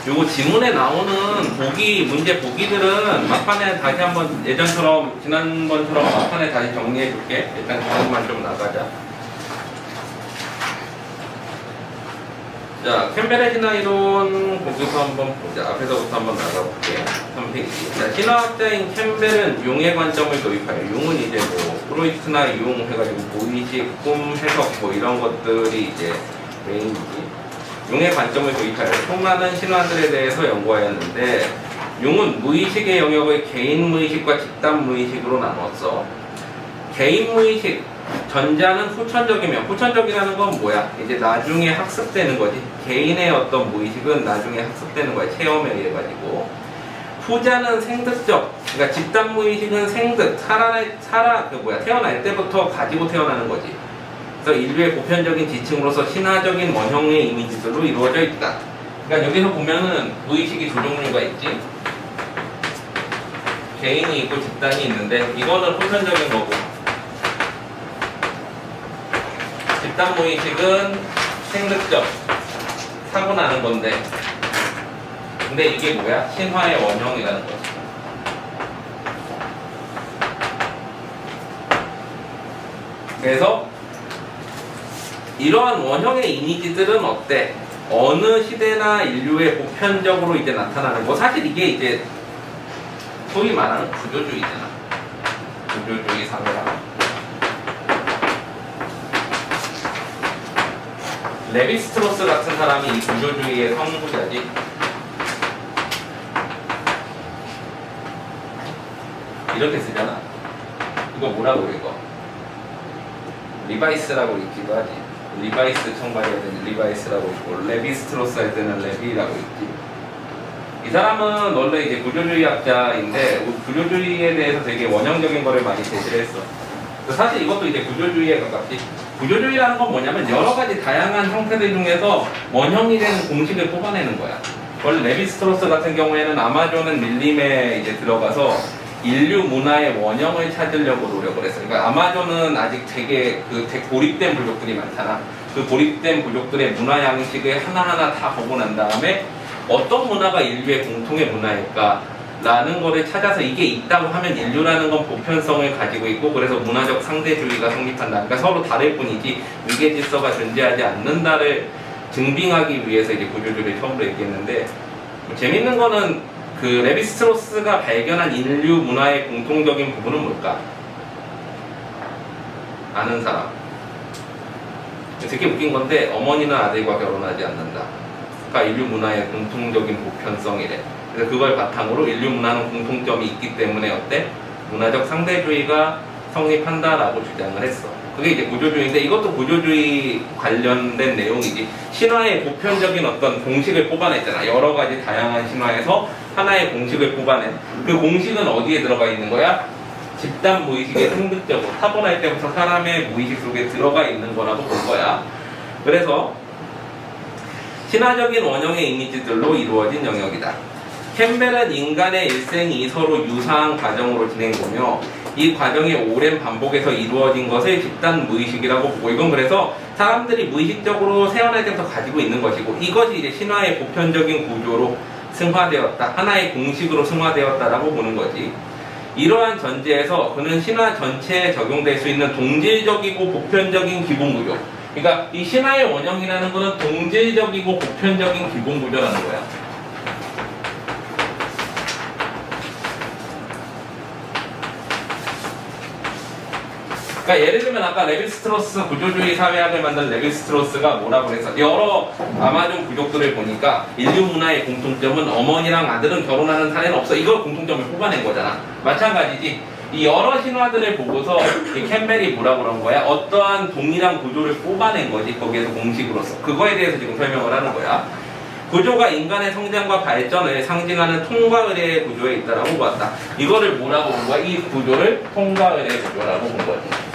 요거 지문에 나오는 문제 보기들은 막판에 다시 한번 예전처럼, 지난번처럼 막판에 다시 정리해 줄게. 일단 그것만 좀 나가자. 자, 캠벨의 신화이론 거기서 한번 보자. 앞에서부터 한번 나가볼게. 3페이지. 자, 신화학자인 캠벨은 용의 관점을 도입하여, 용은 이제 뭐, 프로이트나 용 해가지고 무의식, 꿈, 해석 뭐 이런 것들이 이제 메인이지. 용의 관점을 도입하여 수많은 신화들에 대해서 연구하였는데, 용은 무의식의 영역을 개인 무의식과 집단 무의식으로 나눴어. 개인 무의식, 전자는 후천적이며, 후천적이라는 건 뭐야? 이제 나중에 학습되는 거지. 개인의 어떤 무의식은 나중에 학습되는 거야. 체험에 의해 가지고. 후자는 생득적, 그러니까 집단 무의식은 생득, 태어날 때부터 가지고 태어나는 거지. 그래서 인류의 보편적인 지층으로서 신화적인 원형의 이미지들로 이루어져 있다. 그러니까 여기서 보면은 무의식이 두 종류가 있지. 개인이 있고 집단이 있는데, 이거는 후천적인 거고, 집단 무의식은 생득적, 사고나는 건데, 근데 이게 뭐야? 신화의 원형이라는 거지. 그래서 이러한 원형의 이미지들은 어때? 어느 시대나 인류의 보편적으로 이제 나타나는 거. 사실 이게 이제 소위 말하는 구조주의잖아. 구조주의 사회라. 레비스트로스 같은 사람이 이 구조주의의 선구자지. 이렇게 쓰잖아. 이거 뭐라고 이거? 리바이스라고 읽기도 하지. 리바이스 청발해야 되는 리바이스라고 있고, 레비스트로스 할 때는 레비라고 읽지. 이 사람은 원래 이제 구조주의학자인데 구조주의에 대해서 되게 원형적인 거를 많이 제시를 했어. 사실 이것도 이제 구조주의에 가깝지. 구조주의라는 건 뭐냐면 여러 가지 다양한 형태들 중에서 원형이 되는 공식을 뽑아내는 거야. 원래 레비스트로스 같은 경우에는 아마존은 밀림에 이제 들어가서 인류 문화의 원형을 찾으려고 노력을 했어요. 그러니까 아마존은 아직 되게 고립된 부족들이 많잖아. 그 고립된 부족들의 문화 양식을 하나하나 다 보고 난 다음에 어떤 문화가 인류의 공통의 문화일까? 라는 거를 찾아서 이게 있다고 하면 인류라는 건 보편성을 가지고 있고, 그래서 문화적 상대주의가 성립한다. 그러니까 서로 다를 뿐이지 위계 질서가 존재하지 않는다를 증빙하기 위해서 이제 구조주의를 처음으로 얘기했는데, 재밌는 거는 그 레비스트로스가 발견한 인류 문화의 공통적인 부분은 뭘까? 아는 사람. 되게 웃긴 건데 어머니는 아들과 결혼하지 않는다. 그러니까 인류 문화의 공통적인 보편성이래. 그래서 그걸 바탕으로 인류 문화는 공통점이 있기 때문에 어때? 문화적 상대주의가 성립한다라고 주장을 했어. 그게 이제 구조주의인데, 이것도 구조주의 관련된 내용이지. 신화의 보편적인 어떤 공식을 뽑아냈잖아. 여러 가지 다양한 신화에서 하나의 공식을 뽑아낸. 그 공식은 어디에 들어가 있는 거야? 집단 무의식의 생득적으로 타고날 때부터 사람의 무의식 속에 들어가 있는 거라고 볼 거야. 그래서 신화적인 원형의 이미지들로 이루어진 영역이다. 캠벨은 인간의 일생이 서로 유사한 과정으로 진행되며 이 과정이 오랜 반복에서 이루어진 것을 집단 무의식이라고 보고, 이건 그래서 사람들이 무의식적으로 태어날 때부터 가지고 있는 것이고, 이것이 이제 신화의 보편적인 구조로 승화되었다, 하나의 공식으로 승화되었다라고 보는 거지. 이러한 전제에서 그는 신화 전체에 적용될 수 있는 동질적이고 보편적인 기본 구조, 그러니까 이 신화의 원형이라는 것은 동질적이고 보편적인 기본 구조라는 거야. 그러니까 예를 들면 아까 레비스트로스 구조주의 사회학을 만든 레비스트로스가 뭐라고 그래서 여러 아마존 부족들을 보니까 인류 문화의 공통점은 어머니랑 아들은 결혼하는 사례는 없어. 이걸 공통점을 뽑아낸 거잖아. 마찬가지지. 이 여러 신화들을 보고서 이 캠벨이 뭐라고 그런 거야? 어떠한 동일한 구조를 뽑아낸 거지. 거기에서 공식으로서. 그거에 대해서 지금 설명을 하는 거야. 구조가 인간의 성장과 발전을 상징하는 통과 의례의 구조에 있다라고 봤다. 이거를 뭐라고 본 거야? 이 구조를 통과 의례의 구조라고 본 거지.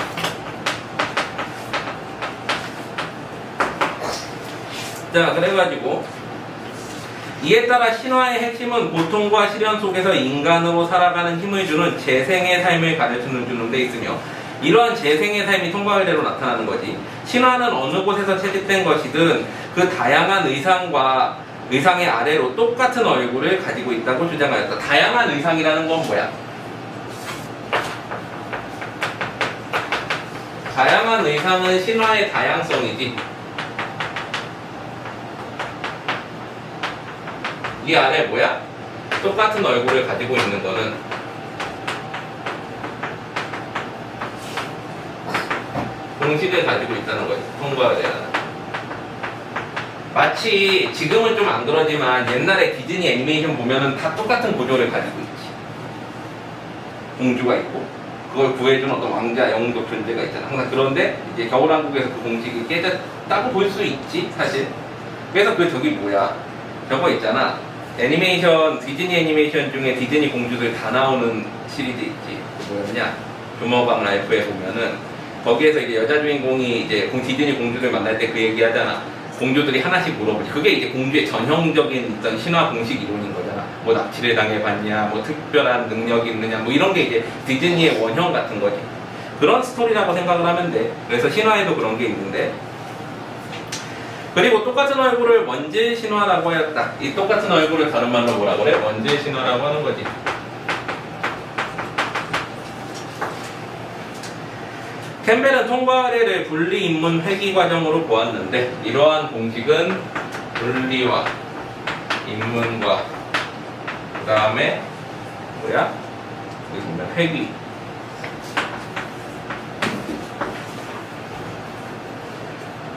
자, 그래가지고 이에 따라 신화의 핵심은 고통과 시련 속에서 인간으로 살아가는 힘을 주는 재생의 삶을 가르치는 데 있으며, 이러한 재생의 삶이 통과 의례로 나타나는 거지. 신화는 어느 곳에서 채집된 것이든 그 다양한 의상과 의상의 아래로 똑같은 얼굴을 가지고 있다고 주장하였다. 다양한 의상이라는 건 뭐야? 다양한 의상은 신화의 다양성이지. 이 아래 뭐야? 똑같은 얼굴을 가지고 있는 거는 공식을 가지고 있다는 거지. 통과해야 되는. 마치 지금은 좀 안 그러지만 옛날에 디즈니 애니메이션 보면은 다 똑같은 구조를 가지고 있지. 공주가 있고 그걸 구해주는 어떤 왕자 영웅적 존재가 있잖아. 항상 그런데 이제 겨울왕국에서 그 공식이 깨졌다고 볼 수 있지 사실. 그래서 그 저기 뭐야? 저거 있잖아. 애니메이션 디즈니 애니메이션 중에 디즈니 공주들 다 나오는 시리즈 있지. 그 뭐였냐? 규모방 라이프에 보면은 거기에서 이제 여자 주인공이 이제 디즈니 공주들 만날 때 그 얘기 하잖아. 공주들이 하나씩 물어보지. 그게 이제 공주의 전형적인 어떤 신화 공식 이론인 거잖아. 뭐 납치를 당해봤냐, 뭐 특별한 능력이 있느냐, 뭐 이런 게 이제 디즈니의 원형 같은 거지. 그런 스토리라고 생각을 하면 돼. 그래서 신화에도 그런 게 있는데. 그리고 똑같은 얼굴을 원질 신화라고 하였다. 이 똑같은 얼굴을 다른 말로 뭐라고 그래? 원질 신화라고 하는 거지. 캠벨은 통과 아래를 분리 입문 회귀 과정으로 보았는데 이러한 공식은 분리와 입문과 그 다음에 뭐야? 여기 보면 회귀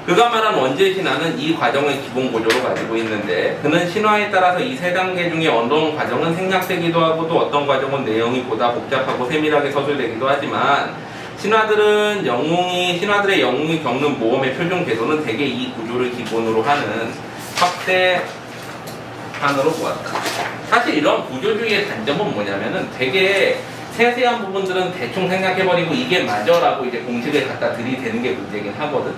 그가 말한 원질 신화는 이 과정을 기본 구조로 가지고 있는데 그는 신화에 따라서 이 세 단계 중에 어떤 과정은 생략되기도 하고 또 어떤 과정은 내용이 보다 복잡하고 세밀하게 서술되기도 하지만 신화들의 영웅이 겪는 모험의 표준 궤도는 대개 이 구조를 기본으로 하는 확대판으로 보았다. 사실 이런 구조주의의 단점은 뭐냐면은 되게 세세한 부분들은 대충 생각해버리고 이게 맞아라고 이제 공식을 갖다 들이대는 게 문제긴 하거든.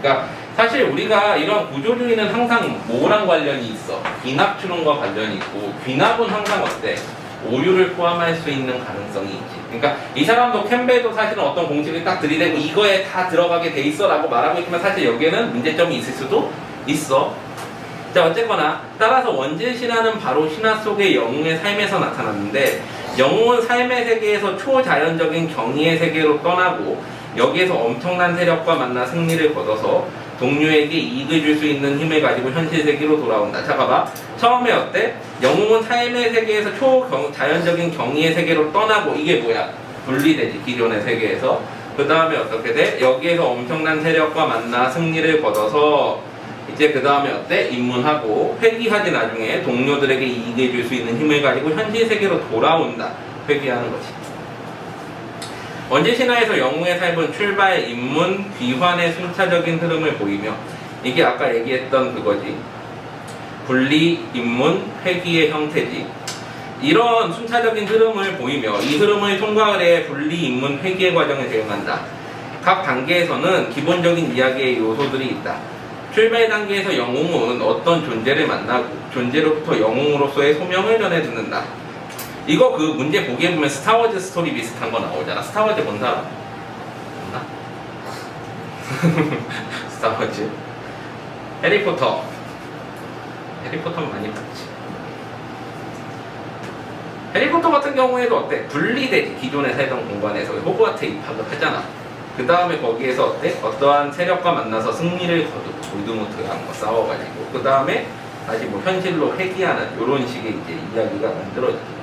그러니까 사실 우리가 이런 구조주의는 항상 뭐랑 관련이 있어? 귀납 추론과 관련이 있고 귀납은 항상 어때? 오류를 포함할 수 있는 가능성이 있지. 그러니까 이 사람도 캠벨도 사실은 어떤 공식을 딱 들이대고 이거에 다 들어가게 돼 있어 라고 말하고 있지만 사실 여기에는 문제점이 있을 수도 있어. 자 어쨌거나 따라서 원질 신화는 바로 신화 속의 영웅의 삶에서 나타났는데 영웅은 삶의 세계에서 초자연적인 경이의 세계로 떠나고 여기에서 엄청난 세력과 만나 승리를 거둬서 동료에게 이익을 줄 수 있는 힘을 가지고 현실 세계로 돌아온다. 자 봐봐. 처음에 어때? 영웅은 삶의 세계에서 초자연적인 경이의 세계로 떠나고 이게 뭐야? 분리되지. 기존의 세계에서. 그 다음에 어떻게 돼? 여기에서 엄청난 세력과 만나 승리를 거둬서 이제 그 다음에 어때? 입문하고 회귀하지 나중에 동료들에게 이익을 줄 수 있는 힘을 가지고 현실 세계로 돌아온다. 회귀하는 거지. 원질 신화에서 영웅의 삶은 출발, 입문, 귀환의 순차적인 흐름을 보이며 이게 아까 얘기했던 그거지. 분리, 입문, 회귀의 형태지. 이런 순차적인 흐름을 보이며 이 흐름을 통과를 해 분리, 입문, 회귀의 과정을 대응한다. 각 단계에서는 기본적인 이야기의 요소들이 있다. 출발 단계에서 영웅은 어떤 존재를 만나고 존재로부터 영웅으로서의 소명을 전해 듣는다. 이거 그 문제 보기에 보면 스타워즈 스토리 비슷한 거 나오잖아. 스타워즈 본 사람? 없나? 스타워즈 해리포터 해리포터는 많이 봤지. 해리포터 같은 경우에도 어때? 분리되지. 기존에 살던 공간에서 호그와트 입학을 하잖아. 그 다음에 거기에서 어때? 어떠한 세력과 만나서 승리를 거두고 볼드모트랑 뭐 싸워가지고 그 다음에 다시 뭐 현실로 회귀하는 이런 식의 이제 이야기가 만들어지죠.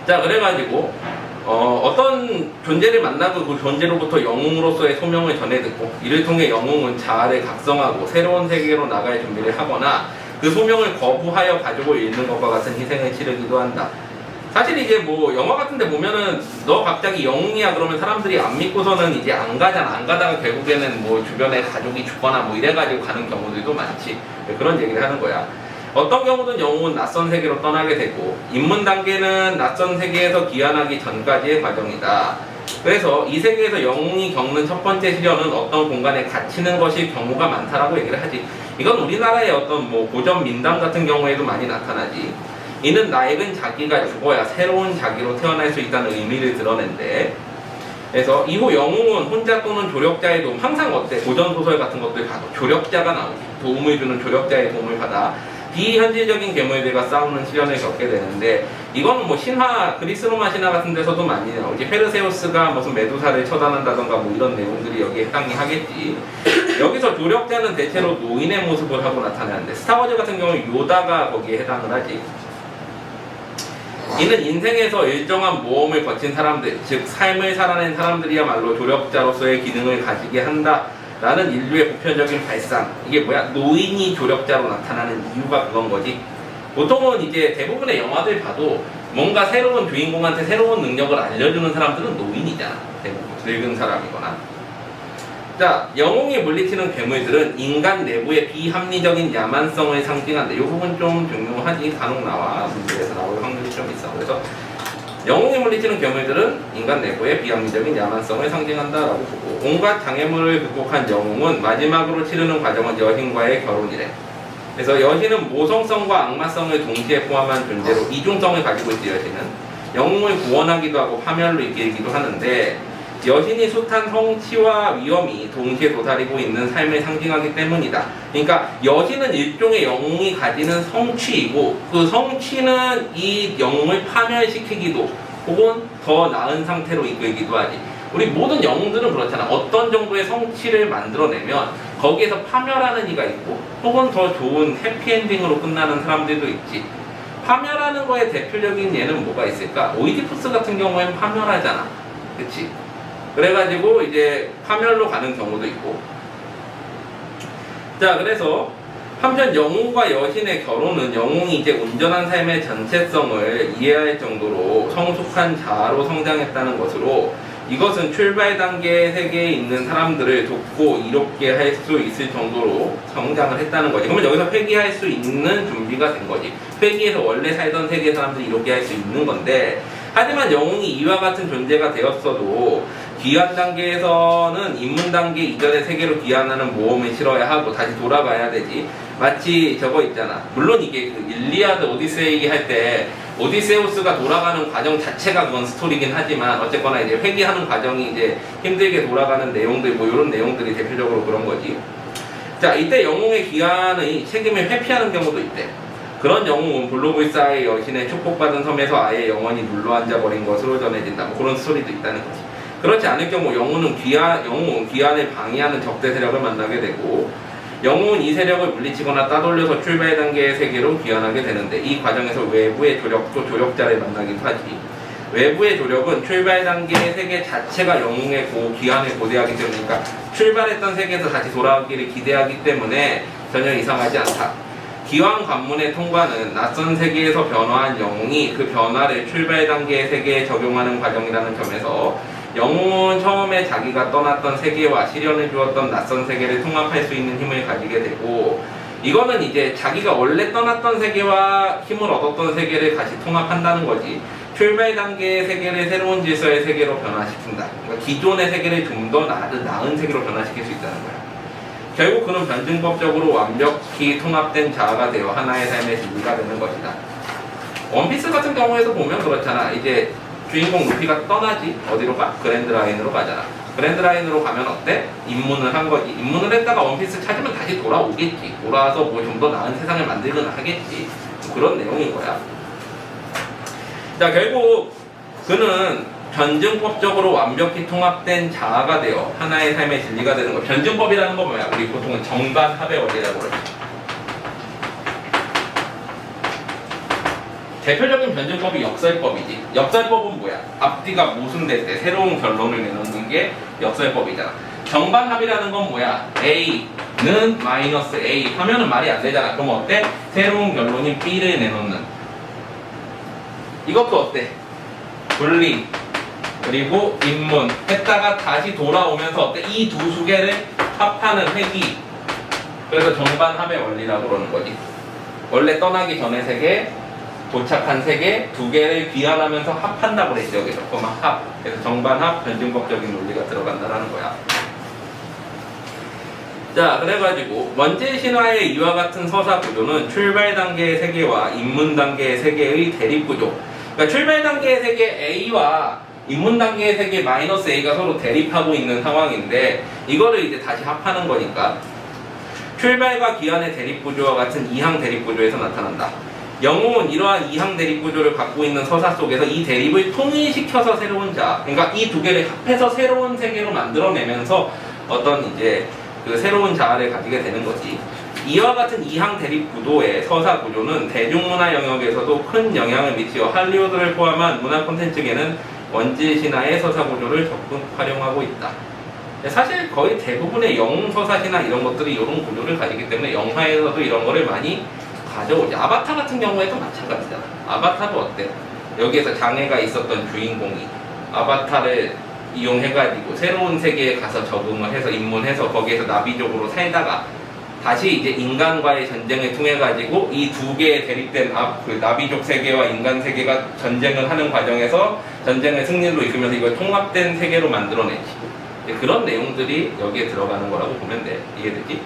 자 그래가지고 어떤 존재를 만나고 그 존재로부터 영웅으로서의 소명을 전해 듣고 이를 통해 영웅은 자아를 각성하고 새로운 세계로 나갈 준비를 하거나 그 소명을 거부하여 가족을 잃는 것과 같은 희생을 치르기도 한다. 사실 이제 뭐 영화 같은 데 보면은 너 갑자기 영웅이야 그러면 사람들이 안 믿고서는 이제 안 가잖아. 안 가다가 결국에는 뭐 주변에 가족이 죽거나 뭐 이래가지고 가는 경우들도 많지. 그런 얘기를 하는 거야. 어떤 경우는 영웅은 낯선 세계로 떠나게 되고 입문 단계는 낯선 세계에서 귀환하기 전까지의 과정이다. 그래서 이 세계에서 영웅이 겪는 첫 번째 시련은 어떤 공간에 갇히는 것일 경우가 많다라고 얘기를 하지. 이건 우리나라의 어떤 뭐 고전 민담 같은 경우에도 많이 나타나지. 이는 낡은 자기가 죽어야 새로운 자기로 태어날 수 있다는 의미를 드러낸대. 그래서 이후 영웅은 혼자 또는 조력자의 도움, 항상 어때? 고전 소설 같은 것들 봐도 조력자가 나오지. 도움을 주는 조력자의 도움을 받아 비현실적인 괴물들과 싸우는 시련을 겪게 되는데, 이거는 뭐 신화, 그리스 로마 신화 같은 데서도 많이 나오지. 페르세우스가 무슨 메두사를 처단한다던가 뭐 이런 내용들이 여기에 해당이 하겠지. 여기서 조력자는 대체로 노인의 모습을 하고 나타나는데, 스타워즈 같은 경우는 요다가 거기에 해당을 하지. 이는 인생에서 일정한 모험을 거친 사람들, 즉 삶을 살아낸 사람들이야말로 조력자로서의 기능을 가지게 한다라는 인류의 보편적인 발상. 이게 뭐야? 노인이 조력자로 나타나는 이유가 그건 거지. 보통은 이제 대부분의 영화들 봐도 뭔가 새로운 주인공한테 새로운 능력을 알려주는 사람들은 노인이잖아. 대부분 늙은 사람이거나. 자, 영웅이 물리치는 괴물들은 인간 내부의 비합리적인 야만성을 상징한다. 이 부분 좀 중요하지. 간혹 나와. 문제에서 나올 확률이 좀 있어. 그래서 영웅이 물리치는 괴물들은 인간 내부의 비합리적인 야만성을 상징한다라고 보고, 온갖 장애물을 극복한 영웅은 마지막으로 치르는 과정은 여신과의 결혼이래. 그래서 여신은 모성성과 악마성을 동시에 포함한 존재로 이중성을 가지고 있지. 여신은 영웅을 구원하기도 하고 파멸로 이끌기도 하는데, 여신이 숱한 성취와 위험이 동시에 도사리고 있는 삶을 상징하기 때문이다. 그러니까 여신은 일종의 영웅이 가지는 성취이고, 그 성취는 이 영웅을 파멸시키기도 혹은 더 나은 상태로 이끌기도 하지. 우리 모든 영웅들은 그렇잖아. 어떤 정도의 성취를 만들어내면 거기에서 파멸하는 이가 있고, 혹은 더 좋은 해피엔딩으로 끝나는 사람들도 있지. 파멸하는 거에 대표적인 예는 뭐가 있을까? 오이디푸스 같은 경우에는 파멸하잖아. 그치? 그래가지고 이제 파멸로 가는 경우도 있고. 자, 그래서 한편 영웅과 여신의 결혼은 영웅이 이제 온전한 삶의 전체성을 이해할 정도로 성숙한 자아로 성장했다는 것으로, 이것은 출발 단계 세계에 있는 사람들을 돕고 이롭게 할 수 있을 정도로 성장을 했다는 거지. 그러면 여기서 회귀할 수 있는 준비가 된 거지. 회귀해서 원래 살던 세계 사람들이 이롭게 할 수 있는 건데, 하지만 영웅이 이와 같은 존재가 되었어도 귀환 단계에서는 입문 단계 이전의 세계로 귀환하는 모험을 치러야 하고 다시 돌아가야 되지. 마치 저거 있잖아. 물론 이게 그 일리아드 오디세이 할 때 오디세우스가 돌아가는 과정 자체가 그건 스토리긴 하지만, 어쨌거나 이제 회귀하는 과정이 이제 힘들게 돌아가는 내용들, 뭐 이런 내용들이 대표적으로 그런 거지. 자, 이때 영웅의 귀환의 책임을 회피하는 경우도 있대. 그런 영웅은 블루보이사의 여신의 축복받은 섬에서 아예 영원히 눌러앉아 버린 것으로 전해진다. 뭐 그런 스토리도 있다는 거지. 그렇지 않을 경우 영웅은 귀환을 방해하는 적대 세력을 만나게 되고, 영웅은 이 세력을 물리치거나 따돌려서 출발 단계의 세계로 귀환하게 되는데, 이 과정에서 외부의 조력도 조력자를 만나기도 하지. 외부의 조력은 출발 단계의 세계 자체가 영웅의 귀환을 고대하기 때문에, 그러니까 출발했던 세계에서 다시 돌아오기를 기대하기 때문에 전혀 이상하지 않다. 기왕 관문의 통과는 낯선 세계에서 변화한 영웅이 그 변화를 출발 단계의 세계에 적용하는 과정이라는 점에서, 영웅은 처음에 자기가 떠났던 세계와 시련을 주었던 낯선 세계를 통합할 수 있는 힘을 가지게 되고, 이거는 이제 자기가 원래 떠났던 세계와 힘을 얻었던 세계를 다시 통합한다는 거지. 출발 단계의 세계를 새로운 질서의 세계로 변화시킨다. 그러니까 기존의 세계를 좀 더 나은 세계로 변화시킬 수 있다는 거야. 결국 그는 변증법적으로 완벽히 통합된 자아가 되어 하나의 삶의 진리가 되는 것이다. 원피스 같은 경우에도 보면 그렇잖아. 이제 주인공 루피가 떠나지. 어디로 가? 그랜드 라인으로 가잖아. 그랜드 라인으로 가면 어때? 입문을 한 거지. 입문을 했다가 원피스 찾으면 다시 돌아오겠지. 돌아와서 뭐 좀 더 나은 세상을 만들거나 하겠지. 그런 내용인 거야. 자, 결국 그는 변증법적으로 완벽히 통합된 자아가 되어 하나의 삶의 진리가 되는 거. 변증법이라는 건 뭐야? 우리 보통은 정반합의 원리라고 그러지. 대표적인 변증법이 역설법이지. 역설법은 뭐야? 앞뒤가 모순될 때 새로운 결론을 내놓는 게 역설법이잖아. 정반합이라는 건 뭐야? A는 마이너스 A 하면은 말이 안 되잖아. 그럼 어때? 새로운 결론인 B를 내놓는. 이것도 어때? 분리 그리고 입문 했다가 다시 돌아오면서 어때? 이 두 수계를 합하는 회귀. 그래서 정반합의 원리라고 그러는 거지. 원래 떠나기 전의 세계, 도착한 세계 두 개를 귀환하면서 합한다고 그랬죠. 여기서 그럼 합. 그래서 정반합 변증법적인 논리가 들어간다라는 거야. 자, 그래가지고 원죄 신화의 이와 같은 서사 구조는 출발 단계의 세계와 입문 단계의 세계의 대립 구조. 그러니까 출발 단계의 세계 A와 입문 단계의 세계 마이너스 A가 서로 대립하고 있는 상황인데, 이거를 이제 다시 합하는 거니까 출발과 기한의 대립구조와 같은 이항 대립구조에서 나타난다. 영웅은 이러한 이항 대립구조를 갖고 있는 서사 속에서 이 대립을 통일시켜서 새로운 자, 그러니까 이 두 개를 합해서 새로운 세계로 만들어내면서 어떤 이제 그 새로운 자아를 가지게 되는 거지. 이와 같은 이항 대립 구도의 서사 구조는 대중문화 영역에서도 큰 영향을 미치어 할리우드를 포함한 문화 콘텐츠계는 원질 신화의 서사 구조를 적극 활용하고 있다. 사실 거의 대부분의 영웅 서사시나 이런 것들이 이런 구조를 가지기 때문에 영화에서도 이런 거를 많이 가져오지. 아바타 같은 경우에도 마찬가지잖아. 아바타도 어때? 여기에서 장애가 있었던 주인공이 아바타를 이용해가지고 새로운 세계에 가서 적응을 해서 입문해서 거기에서 나비족으로 살다가 다시 이제 인간과의 전쟁을 통해가지고 이 두 개의 대립된 그 나비족 세계와 인간 세계가 전쟁을 하는 과정에서 전쟁을 승리로 이끌면서 이걸 통합된 세계로 만들어내지. 그런 내용들이 여기에 들어가는 거라고 보면 돼. 이해되지?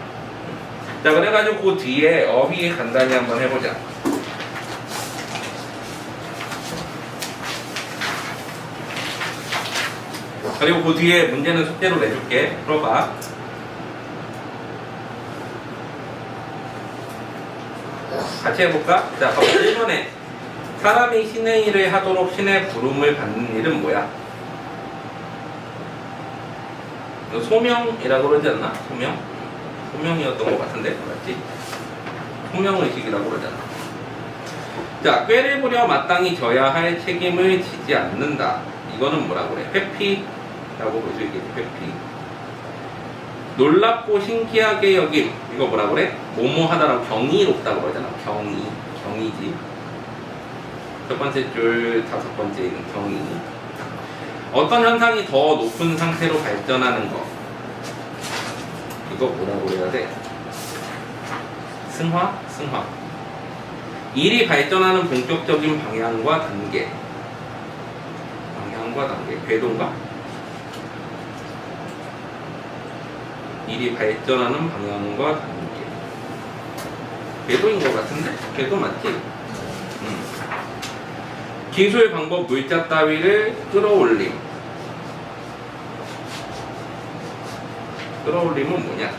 자, 그래가지고 그 뒤에 어휘 간단히 한번 해보자. 그리고 그 뒤에 문제는 숙제로 내줄게. 풀어봐. 같이 해볼까? 자, 1번에 사람이 신의 일을 하도록 신의 부름을 받는 일은 뭐야? 소명이라고 그러지 않나? 소명? 소명이었던 것 같은데? 맞지? 소명의식이라고 그러잖아. 자, 꾀를 부려 마땅히 져야 할 책임을 지지 않는다. 이거는 뭐라고 그래? 회피라고 볼 수 있겠지. 회피. 놀랍고 신기하게 여김. 이거 뭐라고 그래? 뭐뭐 하다라고 경이롭다고 그러잖아. 경이지. 첫 번째 줄, 다섯 번째 있는 경이. 어떤 현상이 더 높은 상태로 발전하는 거. 이거 뭐라고 해야 돼? 승화? 일이 발전하는 본격적인 방향과 단계. 궤도인가? 일이 발전하는 방향과 단계. 궤도인 것 같은데? 궤도 맞지? 기술, 방법, 물자 따위를 끌어올림. 끌어올림은 뭐냐?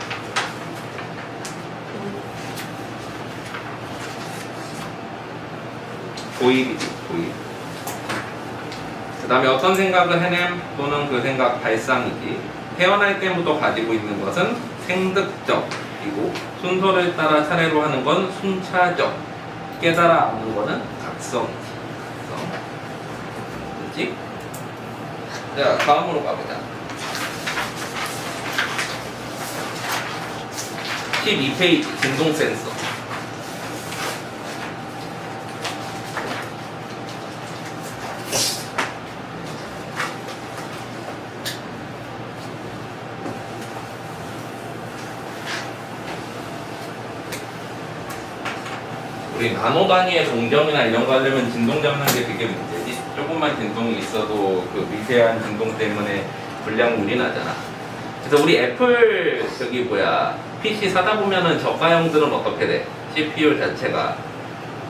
도입이지, 도입. 그 다음에 어떤 생각을 해냄 또는 그 생각 발상이지. 태어날 때부터 가지고 있는 것은 생득적이고 순서를 따라 차례로 하는 건 순차적. 깨달아 아는 거는 각성이지. 그렇지? 자, 다음으로 가보자. 12페이지 진동 센서. 우리 나노 단위의 동점이나 이런 거 하려면 진동 잡는 게 되게 문제지. 조금만 진동이 있어도 그 미세한 진동 때문에 불량물이 나잖아. 그래서 우리 애플 PC 사다 보면은 저가형들은 어떻게 돼? CPU 자체가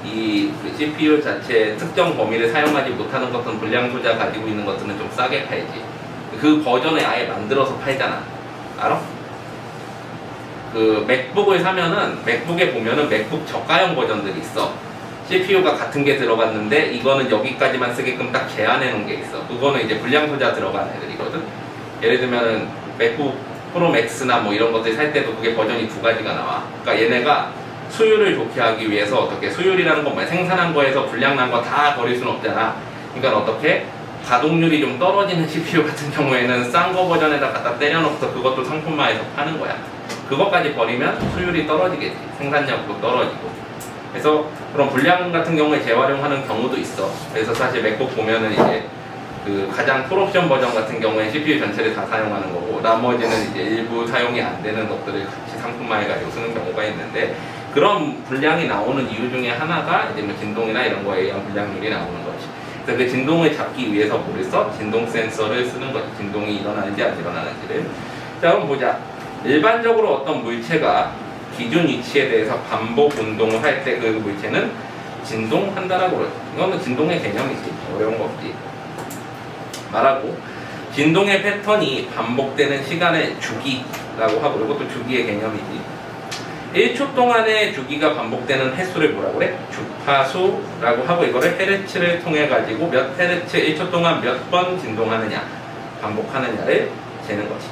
그 CPU 자체 특정 범위를 사용하지 못하는 것은 불량 소자 가지고 있는 것들은 좀 싸게 팔지. 그 버전을 아예 만들어서 팔잖아. 알아? 그 맥북을 사면은 맥북에 보면은 맥북 저가형 버전들이 있어. CPU가 같은 게 들어갔는데 이거는 여기까지만 쓰게끔 딱 제한해 놓은 게 있어. 그거는 이제 불량 소자 들어간 애들이거든. 예를 들면은 맥북 프로 맥스나 뭐 이런 것들 살 때도 그게 버전이 두 가지가 나와. 그러니까 얘네가 수율을 좋게 하기 위해서 어떻게 수율이라는 건 뭐야? 생산한 거에서 불량 난 거 다 버릴 수는 없잖아. 그러니까 어떻게 가동률이 좀 떨어지는 CPU 같은 경우에는 싼 거 버전에다 갖다 때려놓고서 그것도 상품화해서 파는 거야. 그것까지 버리면 수율이 떨어지겠지. 생산량도 떨어지고. 그래서 그런 불량 같은 경우에 재활용하는 경우도 있어. 그래서 사실 맥북 보면은 이제 그 가장 풀옵션 버전 같은 경우에 CPU 전체를 다 사용하는 거고, 나머지는 이제 일부 사용이 안 되는 것들을 같이 상품화해가지고 쓰는 경우가 있는데, 그런 불량이 나오는 이유 중에 하나가 이제 뭐 진동이나 이런 거에 의한 불량률이 나오는 거지. 그래서 그 진동을 잡기 위해서 뭐를 써? 진동 센서를 쓰는 거지. 진동이 일어나는지 안 일어나는지를. 자, 그럼 보자. 일반적으로 어떤 물체가 기준 위치에 대해서 반복 운동을 할 때 그 물체는 진동한다라고 그러죠. 이거는 진동의 개념이지. 어려운 거 없지. 말하고, 진동의 패턴이 반복되는 시간의 주기라고 하고, 이것도 주기의 개념이지. 1초 동안의 주기가 반복되는 횟수를 뭐라고 그래? 주파수라고 하고 이거를 헤르츠를 통해 가지고 몇 헤르츠 1초 동안 몇 번 진동하느냐 반복하느냐를 재는 거지.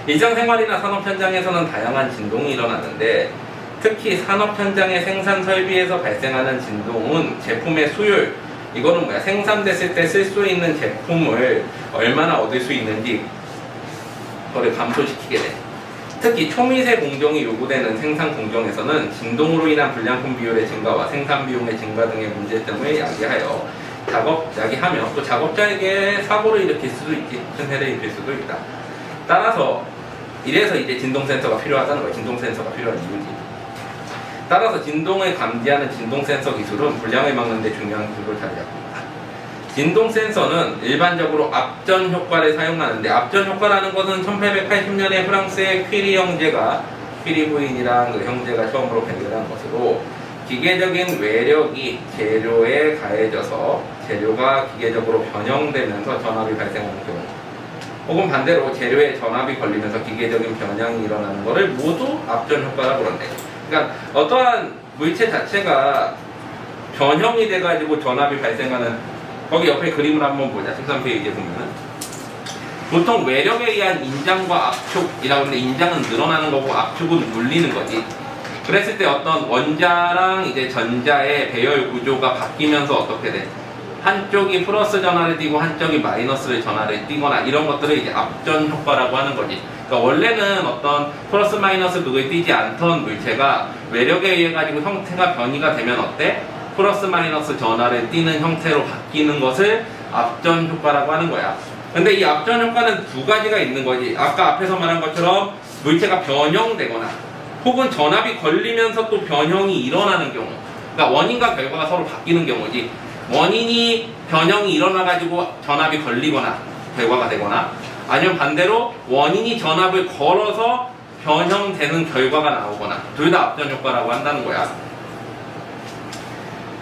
일상생활이나 산업 현장에서는 다양한 진동이 일어나는데 특히 산업 현장의 생산 설비에서 발생하는 진동은 제품의 수율, 이거는 뭐야? 생산됐을 때 쓸 수 있는 제품을 얼마나 얻을 수 있는지 그거를 감소시키게 돼. 특히 초미세 공정이 요구되는 생산 공정에서는 진동으로 인한 불량품 비율의 증가와 생산 비용의 증가 등의 문제점을 야기하며 또 작업자에게 사고를 일으킬 수도 있지, 큰 해를 입힐 수도 있다. 따라서 이래서 이제 진동 센서가 필요하다는 거야. 진동 센서가 필요한 이유지. 따라서 진동을 감지하는 진동 센서 기술은 불량을 막는 데 중요한 기술을 차지하고 있다. 진동 센서는 일반적으로 압전 효과를 사용하는데, 압전 효과라는 것은 1880년에 프랑스의 퀴리 부인이랑 그 형제가 처음으로 발견한 것으로 기계적인 외력이 재료에 가해져서 재료가 기계적으로 변형되면서 전압이 발생하는 경우, 혹은 반대로 재료에 전압이 걸리면서 기계적인 변형이 일어나는 것을 모두 압전 효과라고 그런대. 그러니까 어떠한 물체 자체가 변형이 돼가지고 전압이 발생하는, 거기 옆에 그림을 한번 보자. 13페이지에 보면은 보통 외력에 의한 인장과 압축이라고 하는데, 인장은 늘어나는 거고 압축은 눌리는 거지. 그랬을 때 어떤 원자랑 이제 전자의 배열 구조가 바뀌면서 어떻게 돼? 한쪽이 플러스 전하를 띠고 한쪽이 마이너스 전하를 띠거나 이런 것들을 이제 압전 효과라고 하는 거지. 그러니까 원래는 어떤 플러스 마이너스 그걸 띠지 않던 물체가 외력에 의해 가지고 형태가 변이가 되면 어때? 플러스 마이너스 전하를 띠는 형태로 바뀌는 것을 압전 효과라고 하는 거야. 근데 이 압전 효과는 두 가지가 있는 거지. 아까 앞에서 말한 것처럼 물체가 변형되거나 혹은 전압이 걸리면서 또 변형이 일어나는 경우, 그러니까 원인과 결과가 서로 바뀌는 경우지. 원인이 변형이 일어나가지고 전압이 걸리거나 결과가 되거나, 아니면 반대로 원인이 전압을 걸어서 변형되는 결과가 나오거나, 둘 다 압전 효과라고 한다는 거야.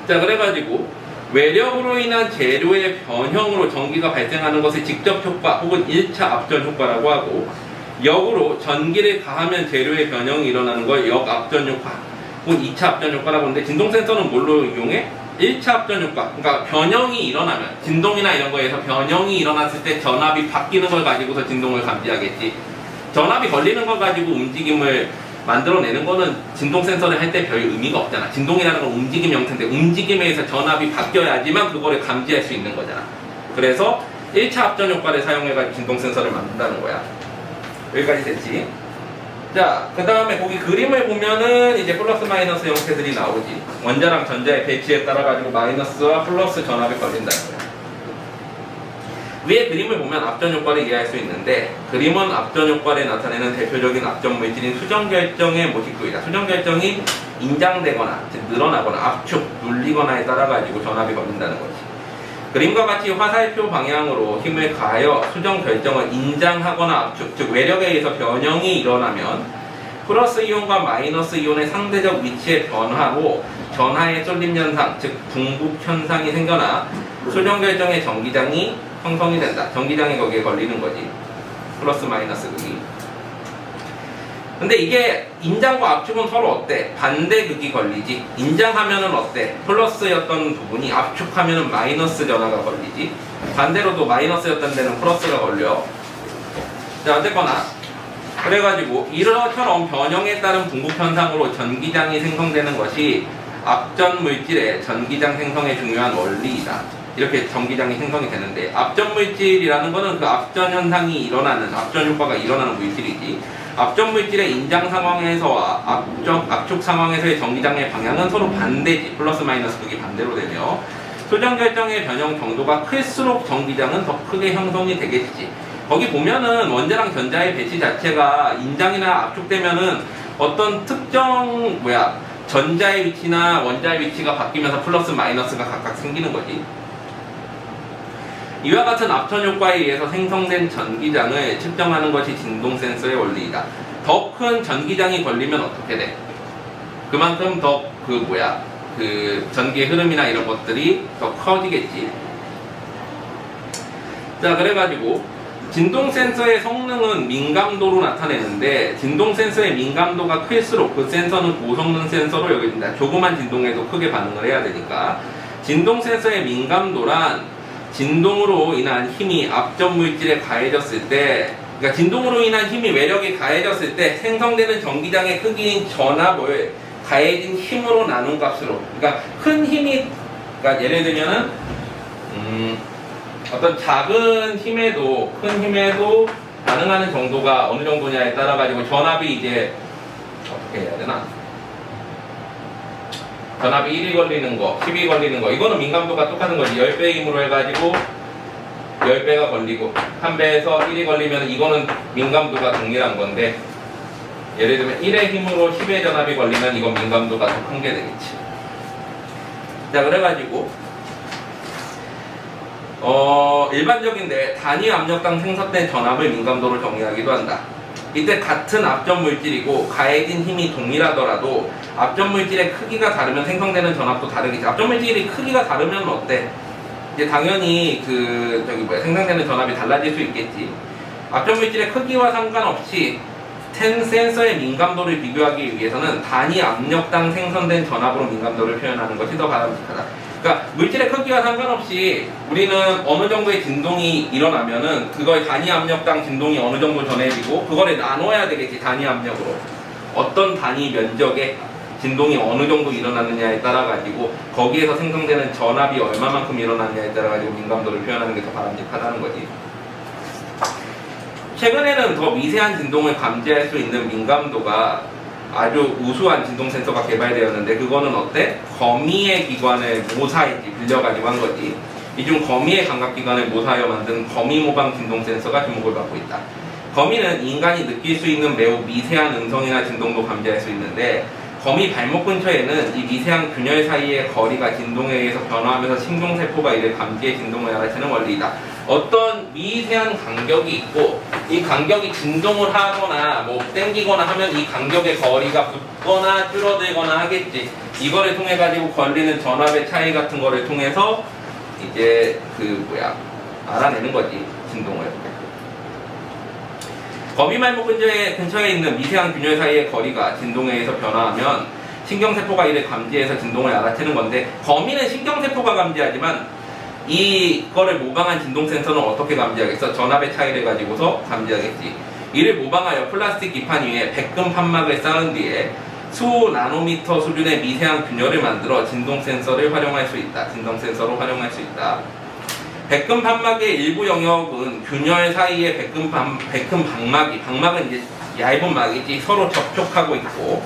자, 그래가지고 외력으로 인한 재료의 변형으로 전기가 발생하는 것을 직접 효과 혹은 1차 압전 효과라고 하고, 역으로 전기를 가하면 재료의 변형이 일어나는 걸 역압전 효과 혹은 2차 압전 효과라고 하는데, 진동 센서는 뭘로 이용해? 1차 압전 효과, 그러니까 변형이 일어나면, 진동이나 이런 거에서 변형이 일어났을 때 전압이 바뀌는 걸 가지고서 진동을 감지하겠지. 전압이 걸리는 걸 가지고 움직임을 만들어내는 거는 진동 센서를 할 때 별 의미가 없잖아. 진동이라는 건 움직임 형태인데 움직임에 의해서 전압이 바뀌어야지만 그거를 감지할 수 있는 거잖아. 그래서 1차 압전 효과를 사용해가지고 진동 센서를 만든다는 거야. 여기까지 됐지? 자, 그 다음에 거기 그림을 보면은 이제 플러스 마이너스 형태들이 나오지. 원자랑 전자의 배치에 따라 가지고 마이너스와 플러스 전압이 걸린다는 거야. 위에 그림을 보면 압전 효과를 이해할 수 있는데, 그림은 압전 효과를 나타내는 대표적인 압전 물질인 수정 결정의 모티프이다. 수정 결정이 인장되거나 즉 늘어나거나 압축, 눌리거나에 따라 가지고 전압이 걸린다는 거지. 그림과 같이 화살표 방향으로 힘을 가하여 수정 결정을 인장하거나 압축, 즉 외력에 의해서 변형이 일어나면 플러스 이온과 마이너스 이온의 상대적 위치의 변화로 전하의 쏠림 현상, 즉 붕북 현상이 생겨나 수정 결정의 전기장이 형성이 된다. 전기장이 거기에 걸리는 거지. 플러스 마이너스 극이. 근데 이게 인장과 압축은 서로 어때? 반대 극이 걸리지. 인장하면은 어때? 플러스였던 부분이 압축하면은 마이너스 전하가 걸리지. 반대로도 마이너스였던 데는 플러스가 걸려. 자, 어쨌거나 그래가지고 이처럼 변형에 따른 붕괴 현상으로 전기장이 생성되는 것이 압전 물질의 전기장 생성에 중요한 원리이다. 이렇게 전기장이 생성이 되는데, 압전 물질이라는 거는 그 압전 현상이 일어나는, 압전 효과가 일어나는 물질이지. 압전 물질의 인장 상황에서와 압축 상황에서의 전기장의 방향은 서로 반대지. 플러스 마이너스 극이 반대로 되며, 수정 결정의 변형 정도가 클수록 전기장은 더 크게 형성이 되겠지. 거기 보면은 원자랑 전자의 배치 자체가 인장이나 압축되면은 어떤 특정 전자의 위치나 원자의 위치가 바뀌면서 플러스 마이너스가 각각 생기는 거지. 이와 같은 압전 효과에 의해서 생성된 전기장을 측정하는 것이 진동 센서의 원리이다. 더 큰 전기장이 걸리면 어떻게 돼? 그만큼 더 전기의 흐름이나 이런 것들이 더 커지겠지. 자, 그래가지고 진동 센서의 성능은 민감도로 나타내는데 진동 센서의 민감도가 클수록 그 센서는 고성능 센서로 여겨진다. 조그만 진동에도 크게 반응을 해야 되니까. 진동 센서의 민감도란 진동으로 인한 힘이 앞전 물질에 가해졌을 때, 그러니까 진동으로 인한 힘이 외력에 가해졌을 때 생성되는 전기장의 크기인 전압을 가해진 힘으로 나눈 값으로, 그러니까 큰 힘이, 그러니까 예를 들면은 어떤 작은 힘에도 큰 힘에도 반응하는 정도가 어느 정도냐에 따라 가지고 전압이 이제 어떻게 해야 되나? 전압이 1이 걸리는 거, 10이 걸리는 거, 이거는 민감도가 똑같은 거지. 10배 힘으로 해가지고 10배가 걸리고 1배에서 1이 걸리면 이거는 민감도가 동일한 건데, 예를 들면 1의 힘으로 10의 전압이 걸리면 이건 민감도가 더 큰 게 되겠지. 자, 그래가지고 일반적인데 단위 압력당 생성된 전압을 민감도로 정의하기도 한다. 이때 같은 앞전 물질이고 가해진 힘이 동일하더라도 앞전 물질의 크기가 다르면 생성되는 전압도 다르겠지. 앞전 물질이 크기가 다르면 어때? 이제 당연히 생성되는 전압이 달라질 수 있겠지. 앞전 물질의 크기와 상관없이 센서의 민감도를 비교하기 위해서는 단위 압력당 생성된 전압으로 민감도를 표현하는 것이 더 바람직하다. 그러니까 물질의 크기와 상관없이 우리는 어느 정도의 진동이 일어나면은 그걸 단위 압력당 진동이 어느 정도 전해지고 그거를 나눠야 되겠지. 단위 압력으로 어떤 단위 면적에 진동이 어느 정도 일어났느냐에 따라 가지고 거기에서 생성되는 전압이 얼마만큼 일어났냐에 따라 가지고 민감도를 표현하는 게 더 바람직하다는 거지. 최근에는 더 미세한 진동을 감지할 수 있는 민감도가 아주 우수한 진동 센서가 개발되었는데, 그거는 어때? 거미의 기관을 모사했지, 빌려가지고 한 거지. 이 중 거미의 감각기관을 모사하여 만든 거미 모방 진동 센서가 주목을 받고 있다. 거미는 인간이 느낄 수 있는 매우 미세한 음성이나 진동도 감지할 수 있는데, 거미 발목 근처에는 이 미세한 균열 사이의 거리가 진동에 의해서 변화하면서 신경세포가 이를 감지해 진동을 알아채는 원리이다. 어떤 미세한 간격이 있고 이 간격이 진동을 하거나 뭐 땡기거나 하면 이 간격의 거리가 붙거나 줄어들거나 하겠지. 이거를 통해 가지고 걸리는 전압의 차이 같은 거를 통해서 이제 알아내는 거지, 진동을. 거미 발목 근처에 있는 미세한 균열 사이의 거리가 진동에 의해서 변화하면 신경세포가 이를 감지해서 진동을 알아채는 건데, 거미는 신경세포가 감지하지만 이거를 모방한 진동 센서는 어떻게 감지하겠어? 전압의 차이를 가지고서 감지하겠지. 이를 모방하여 플라스틱 기판 위에 백금 판막을 쌓은 뒤에 수 나노미터 수준의 미세한 균열을 만들어 진동 센서를 활용할 수 있다. 진동 센서로 활용할 수 있다. 백금 판막의 일부 영역은 균열 사이에 백금 방막은 이제 얇은 막이지, 서로 접촉하고 있고,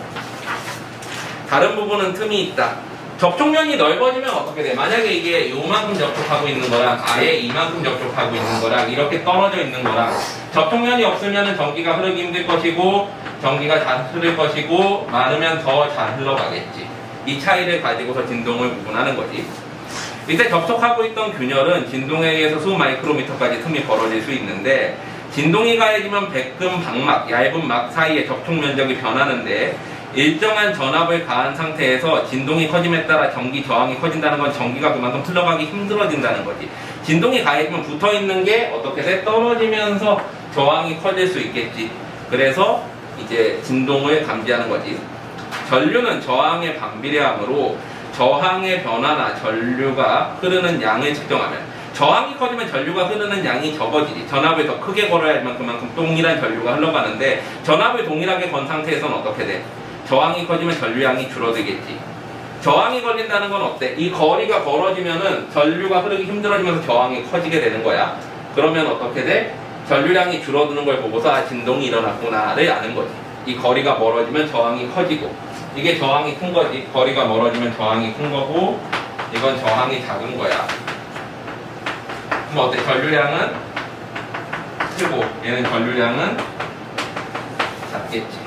다른 부분은 틈이 있다. 접촉면이 넓어지면 어떻게 돼? 만약에 이게 요만큼 접촉하고 있는 거랑 아예 이만큼 접촉하고 있는 거랑 이렇게 떨어져 있는 거랑, 접촉면이 없으면 전기가 흐르기 힘들 것이고 전기가 잘 흐를 것이고 많으면 더 잘 흘러가겠지. 이 차이를 가지고서 진동을 구분하는 거지. 이때 접촉하고 있던 균열은 진동에 의해서 수 마이크로미터까지 틈이 벌어질 수 있는데, 진동이 가해지면 백금 방막, 얇은 막 사이의 접촉 면적이 변하는데, 일정한 전압을 가한 상태에서 진동이 커짐에 따라 전기 저항이 커진다는 건 전기가 그만큼 흘러가기 힘들어진다는 거지. 진동이 가해지면 붙어있는 게 어떻게 돼? 떨어지면서 저항이 커질 수 있겠지. 그래서 이제 진동을 감지하는 거지. 전류는 저항에 반비례하므로 저항의 변화나 전류가 흐르는 양을 측정하면, 저항이 커지면 전류가 흐르는 양이 적어지지. 전압을 더 크게 걸어야지만 그만큼 동일한 전류가 흘러가는데, 전압을 동일하게 건 상태에서는 어떻게 돼? 저항이 커지면 전류량이 줄어들겠지. 저항이 걸린다는 건 어때? 이 거리가 벌어지면은 전류가 흐르기 힘들어지면서 저항이 커지게 되는 거야. 그러면 어떻게 돼? 전류량이 줄어드는 걸 보고서 진동이 일어났구나를 아는 거지. 이 거리가 멀어지면 저항이 커지고, 이게 저항이 큰 거지. 거리가 멀어지면 저항이 큰 거고, 이건 저항이 작은 거야. 그럼 어때? 전류량은 크고 얘는 전류량은 작겠지.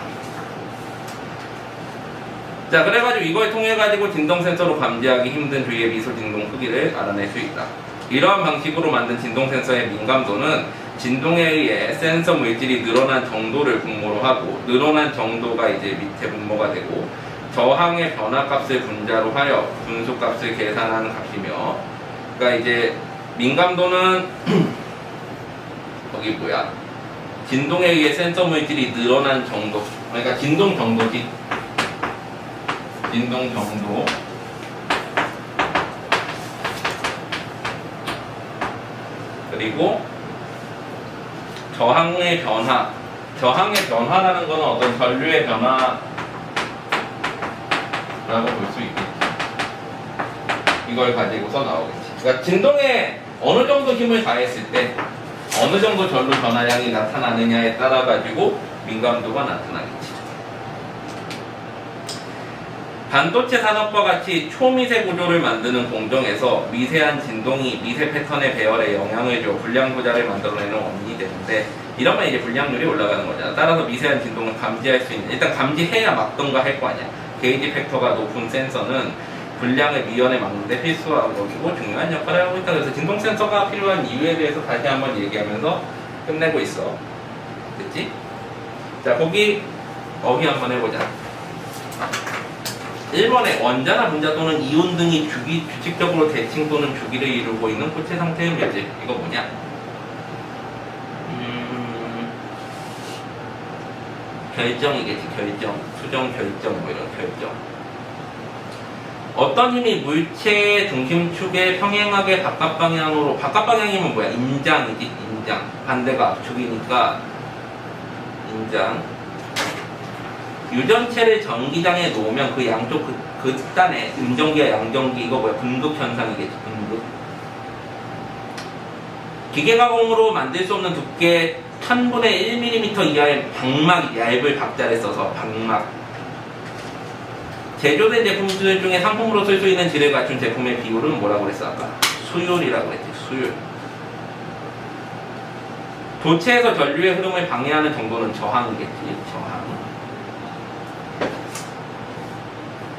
자, 그래가지고 이걸 통해가지고 진동 센서로 감지하기 힘든 주위의 미소 진동 크기를 알아낼 수 있다. 이러한 방식으로 만든 진동 센서의 민감도는 진동에 의해 센서 물질이 늘어난 정도를 분모로 하고, 늘어난 정도가 이제 밑에 분모가 되고, 저항의 변화값을 분자로 하여 분수값을 계산하는 값이며, 그러니까 이제 민감도는 거기 뭐야? 진동에 의해 센서 물질이 늘어난 정도. 그러니까 진동 정도지. 진동 정도. 그리고 저항의 변화. 저항의 변화라는 것은 어떤 전류의 변화라고 볼 수 있겠지. 이걸 가지고서 나오겠지. 그러니까 진동에 어느 정도 힘을 가했을 때 어느 정도 전류 변화량이 나타나느냐에 따라 가지고 민감도가 나타나겠지. 반도체 산업과 같이 초미세 구조를 만드는 공정에서 미세한 진동이 미세 패턴의 배열에 영향을 줘 불량 소자를 만들어내는 원인이 되는데, 이러면 이제 불량률이 올라가는 거잖아. 따라서 미세한 진동을 감지할 수 있는, 일단 감지해야 막던가 할 거 아니야. 게이지 팩터가 높은 센서는 불량을 미연에 막는데 필수한 것이고 중요한 역할을 하고 있다. 그래서 진동 센서가 필요한 이유에 대해서 다시 한번 얘기하면서 끝내고 있어. 됐지? 자, 거기 어휘 한번 해보자. 1번에 원자나 분자 또는 이온 등이 규칙적으로 대칭 또는 주기를 이루고 있는 고체 상태의 물질. 이거 뭐냐? 결정이겠지. 결정. 수정 결정, 뭐 이런 결정. 어떤 힘이 물체의 중심축에 평행하게 바깥 방향으로, 바깥 방향이면 뭐야? 인장이지. 인장. 반대가 압축이니까 인장. 유전체를 전기장에 놓으면 그 양쪽 극단에 음전기와 양전기, 이거 뭐야? 분극 현상이겠지. 분극. 기계 가공으로 만들 수 없는 두께 1000분의 1mm 이하의 방막, 얇을 박자를 써서 방막. 제조된 제품들 중에 상품으로 쓸 수 있는 질을 갖춘 제품의 비율은 뭐라고 그랬어 아까? 수율이라고 그랬지. 수율. 도체에서 전류의 흐름을 방해하는 정도는 저항이겠지.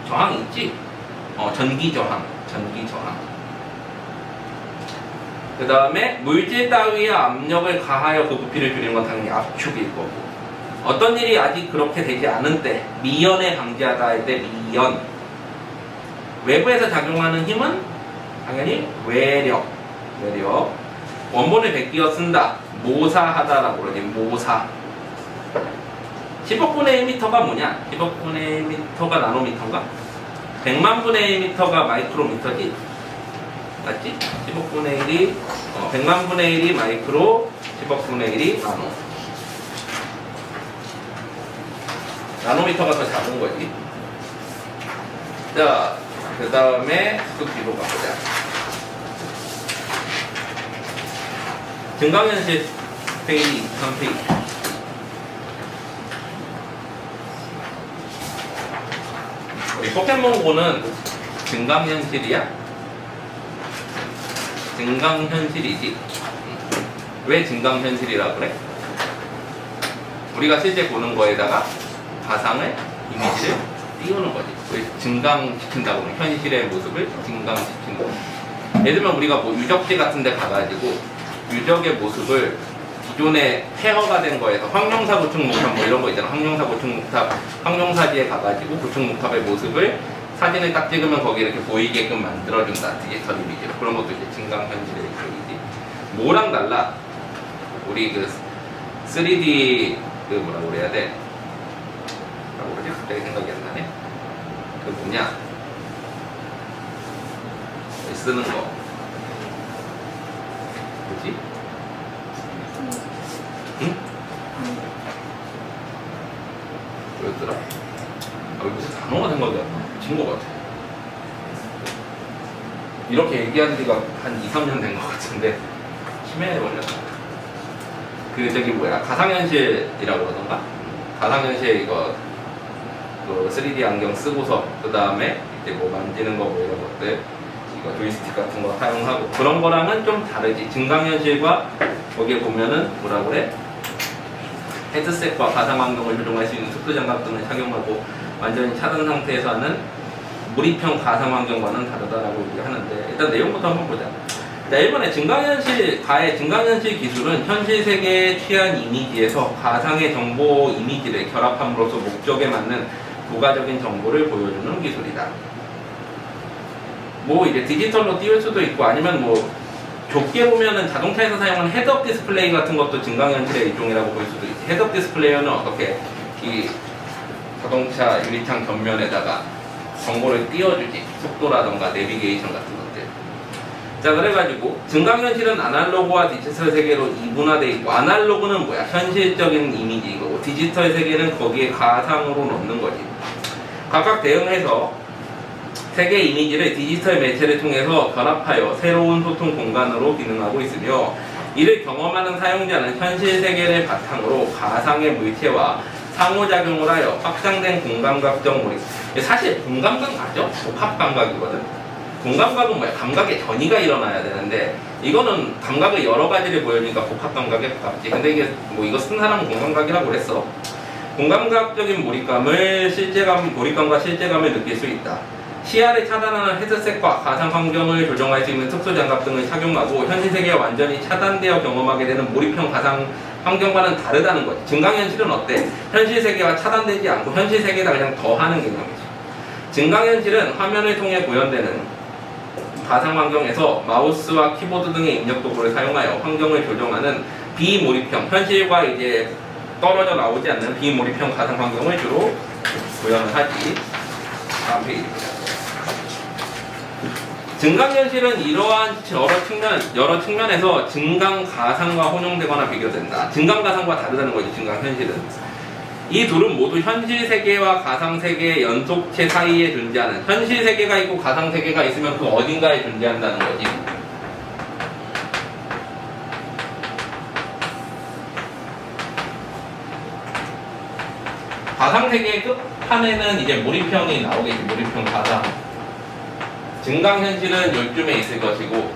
저항 있지? 전기 저항. 전기 저항. 그 다음에 물질 따위의 압력을 가하여 그 부피를 줄이는 건 당연히 압축일 거고, 어떤 일이 아직 그렇게 되지 않은 때, 미연에 방지하다 할 때 미연. 외부에서 작용하는 힘은 당연히 외력. 원본을 베끼어 쓴다. 모사하다라고 그러지. 모사. 10억분의 1m가 뭐냐? 10억분의 1m가 나노미터인가? 100만분의 1m가 마이크로미터지? 맞지? 10억분의 1이 100만분의 1이 마이크로, 10억분의 1이 나노. 나노미터가 더 작은 거지. 자, 그 다음에 또 뒤로 가보자. 증강현실 페이지 23페이지. 우리 포켓몬고는 증강현실이야? 증강현실이지. 왜 증강현실이라 그래? 우리가 실제 보는 거에다가 가상의 이미지를 띄우는 거지. 증강시킨다고 하면 현실의 모습을 증강시키는 거. 예를 들면 우리가 뭐 유적지 같은 데 가가지고 유적의 모습을 기존에 폐허가 된 거에서 황룡사 구축목탑 뭐 이런 거 있잖아. 황룡사 구축목탑, 황룡사지에 가가지고 구축목탑의 모습을 사진을 딱 찍으면 거기 이렇게 보이게끔 만들어준다. 디지털 이미지로. 그런 것도 이제 증강현실의 일종이지. 뭐랑 달라? 우리 그 3D 그 뭐라고 그래야 돼? 뭐라고 그러지? 갑자기 생각이 안 나네. 그 뭐냐? 쓰는 거. 뭐지? 응? 뭐였더라? 무슨 단어가 생각이 안 나. 미친 것 같아. 이렇게 얘기한 지가 한 2, 3년 된 것 같은데 치매에 걸렸다. 그 저기 뭐야, 가상현실이라고 그러던가? 가상현실 이거 그 3D 안경 쓰고서 그 다음에 이제 뭐 만지는 거 뭐 이런 것들, 이거 조이스틱 같은 거 사용하고 그런 거랑은 좀 다르지. 증강현실과 거기에 보면은 뭐라 그래? 헤드셋과 가상환경을 조종할 수 있는 특수장갑 등을 착용하고 완전히 차단 상태에서 하는 몰입형 가상환경과는 다르다라고 얘기하는데, 일단 내용부터 한번 보자. 자, 1번에 가의 증강현실 기술은 현실 세계에 취한 이미지에서 가상의 정보 이미지를 결합함으로써 목적에 맞는 부가적인 정보를 보여주는 기술이다. 뭐 이제 디지털로 띄울 수도 있고 아니면 뭐 좁게 보면은 자동차에서 사용하는 헤드업 디스플레이 같은 것도 증강현실의 일종이라고 볼 수도 있지. 헤드업 디스플레이어는 어떻게 이 자동차 유리창 겉면에다가 정보를 띄워주지. 속도라던가 내비게이션 같은 것들. 자, 그래가지고 증강현실은 아날로그와 디지털 세계로 이분화되어 있고, 아날로그는 뭐야? 현실적인 이미지이고, 디지털 세계는 거기에 가상으로 넣는 거지. 각각 대응해서 세계 이미지를 디지털 매체를 통해서 결합하여 새로운 소통 공간으로 기능하고 있으며, 이를 경험하는 사용자는 현실 세계를 바탕으로 가상의 물체와 상호작용을 하여 확장된 공감각적 몰입. 사실 공감각 맞죠? 복합감각이거든. 공감각은 뭐야? 감각의 전이가 일어나야 되는데, 이거는 감각의 여러 가지를 보여주니까 복합감각에 가깝지. 근데 이게 뭐 이거 쓴 사람은 공감각이라고 그랬어. 공감각적인 몰입감과 실제감을 느낄 수 있다. 시야를 차단하는 헤드셋과 가상 환경을 조정할 수 있는 특수 장갑 등을 착용하고 현실 세계에 완전히 차단되어 경험하게 되는 몰입형 가상 환경과는 다르다는 거지. 증강현실은 어때? 현실 세계와 차단되지 않고 현실 세계에다 그냥 더하는 개념이지. 증강현실은 화면을 통해 구현되는 가상 환경에서 마우스와 키보드 등의 입력 도구를 사용하여 환경을 조정하는 비몰입형, 현실과 이제 떨어져 나오지 않는 비몰입형 가상 환경을 주로 구현을 하지. 다음 페이지입니다. 증강현실은 이러한 여러 측면에서 증강가상과 혼용되거나 비교된다. 증강가상과 다르다는 거지, 증강현실은. 이 둘은 모두 현실 세계와 가상 세계의 연속체 사이에 존재하는, 현실 세계가 있고 가상 세계가 있으면 그 어딘가에 존재한다는 거지. 가상 세계의 끝판에는 이제 몰입형이 나오겠지. 몰입형 가상. 증강현실은 요쯤에 있을 것이고,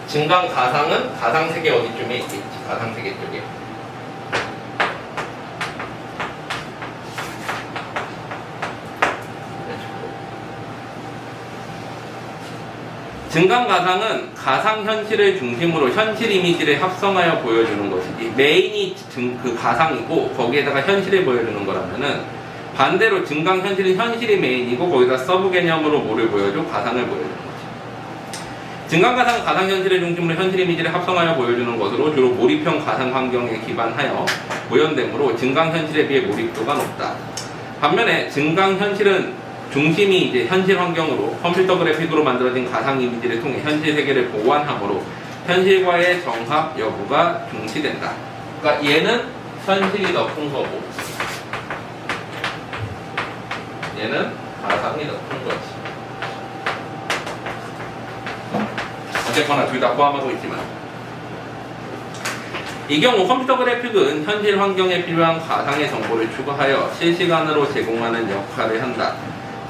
증강가상은 가상세계 어디쯤에 있겠지. 가상세계 쪽에. 증강가상은 가상현실을 중심으로 현실 이미지를 합성하여 보여주는 것이지, 메인이 그 가상이고 거기에다가 현실을 보여주는 거라면은, 반대로 증강현실은 현실이 메인이고 거기다 서브 개념으로 뭐를 보여줘? 가상을 보여주는 거지. 증강가상은 가상현실을 중심으로 현실 이미지를 합성하여 보여주는 것으로 주로 몰입형 가상 환경에 기반하여 구현되므로 증강현실에 비해 몰입도가 높다. 반면에 증강현실은 중심이 이제 현실 환경으로 컴퓨터 그래픽으로 만들어진 가상 이미지를 통해 현실 세계를 보완하므로 현실과의 정합 여부가 중시된다. 그러니까 얘는 현실이 더 큰 거고, 얘는 가상이 더 큰 거지. 어쨌거나 둘 다 포함하고 있지만, 이 경우 컴퓨터 그래픽은 현실 환경에 필요한 가상의 정보를 추가하여 실시간으로 제공하는 역할을 한다.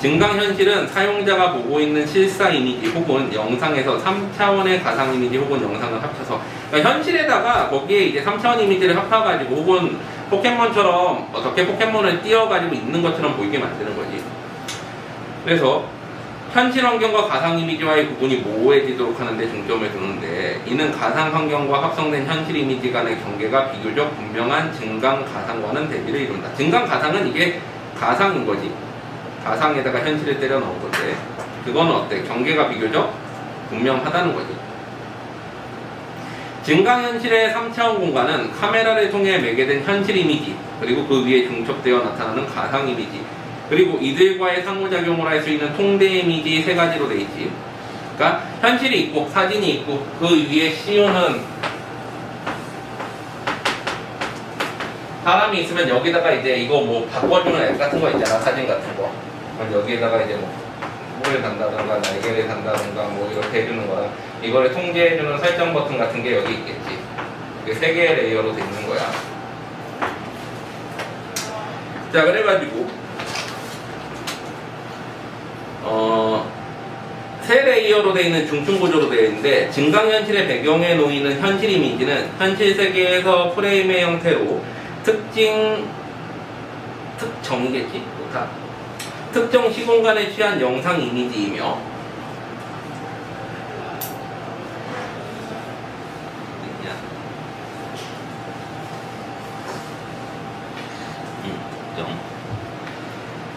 증강현실은 사용자가 보고 있는 실사 이미지 혹은 영상에서 3차원의 가상 이미지 혹은 영상을 합쳐서, 그러니까 현실에다가 거기에 이제 3차원 이미지를 합쳐가지고 혹은 포켓몬처럼 어떻게 포켓몬을 띄워가지고 있는 것처럼 보이게 만드는 거지. 그래서 현실 환경과 가상 이미지와의 구분이 모호해지도록 하는 데 중점을 두는데, 이는 가상 환경과 합성된 현실 이미지 간의 경계가 비교적 분명한 증강 가상과는 대비를 이룬다. 증강 가상은 이게 가상인 거지. 가상에다가 현실을 때려 넣은 건데, 그건 어때? 경계가 비교적 분명하다는 거지. 증강현실의 3차원 공간은 카메라를 통해 매개된 현실 이미지, 그리고 그 위에 중첩되어 나타나는 가상 이미지, 그리고 이들과의 상호작용을 할 수 있는 통대 이미지 세 가지로 돼 있지. 그러니까 현실이 있고 사진이 있고 그 위에 씌우는 사람이 있으면 여기다가 이제 이거 뭐 바꿔주는 앱 같은 거 있잖아. 사진 같은 거. 여기에다가 이제 뭐 물을 단다든가 날개를 단다든가 뭐 이렇게 해주는 거랑, 이거를 통제해주는 설정 버튼 같은 게 여기 있겠지. 이게 세 개의 레이어로 돼 있는 거야. 자, 그래가지고 세 레이어로 되어 있는 중층 구조로 되어 있는데, 증강현실의 배경에 놓이는 현실 이미지는 현실 세계에서 프레임의 형태로 특정이겠지? 그러니까 특정 시공간에 취한 영상 이미지이며,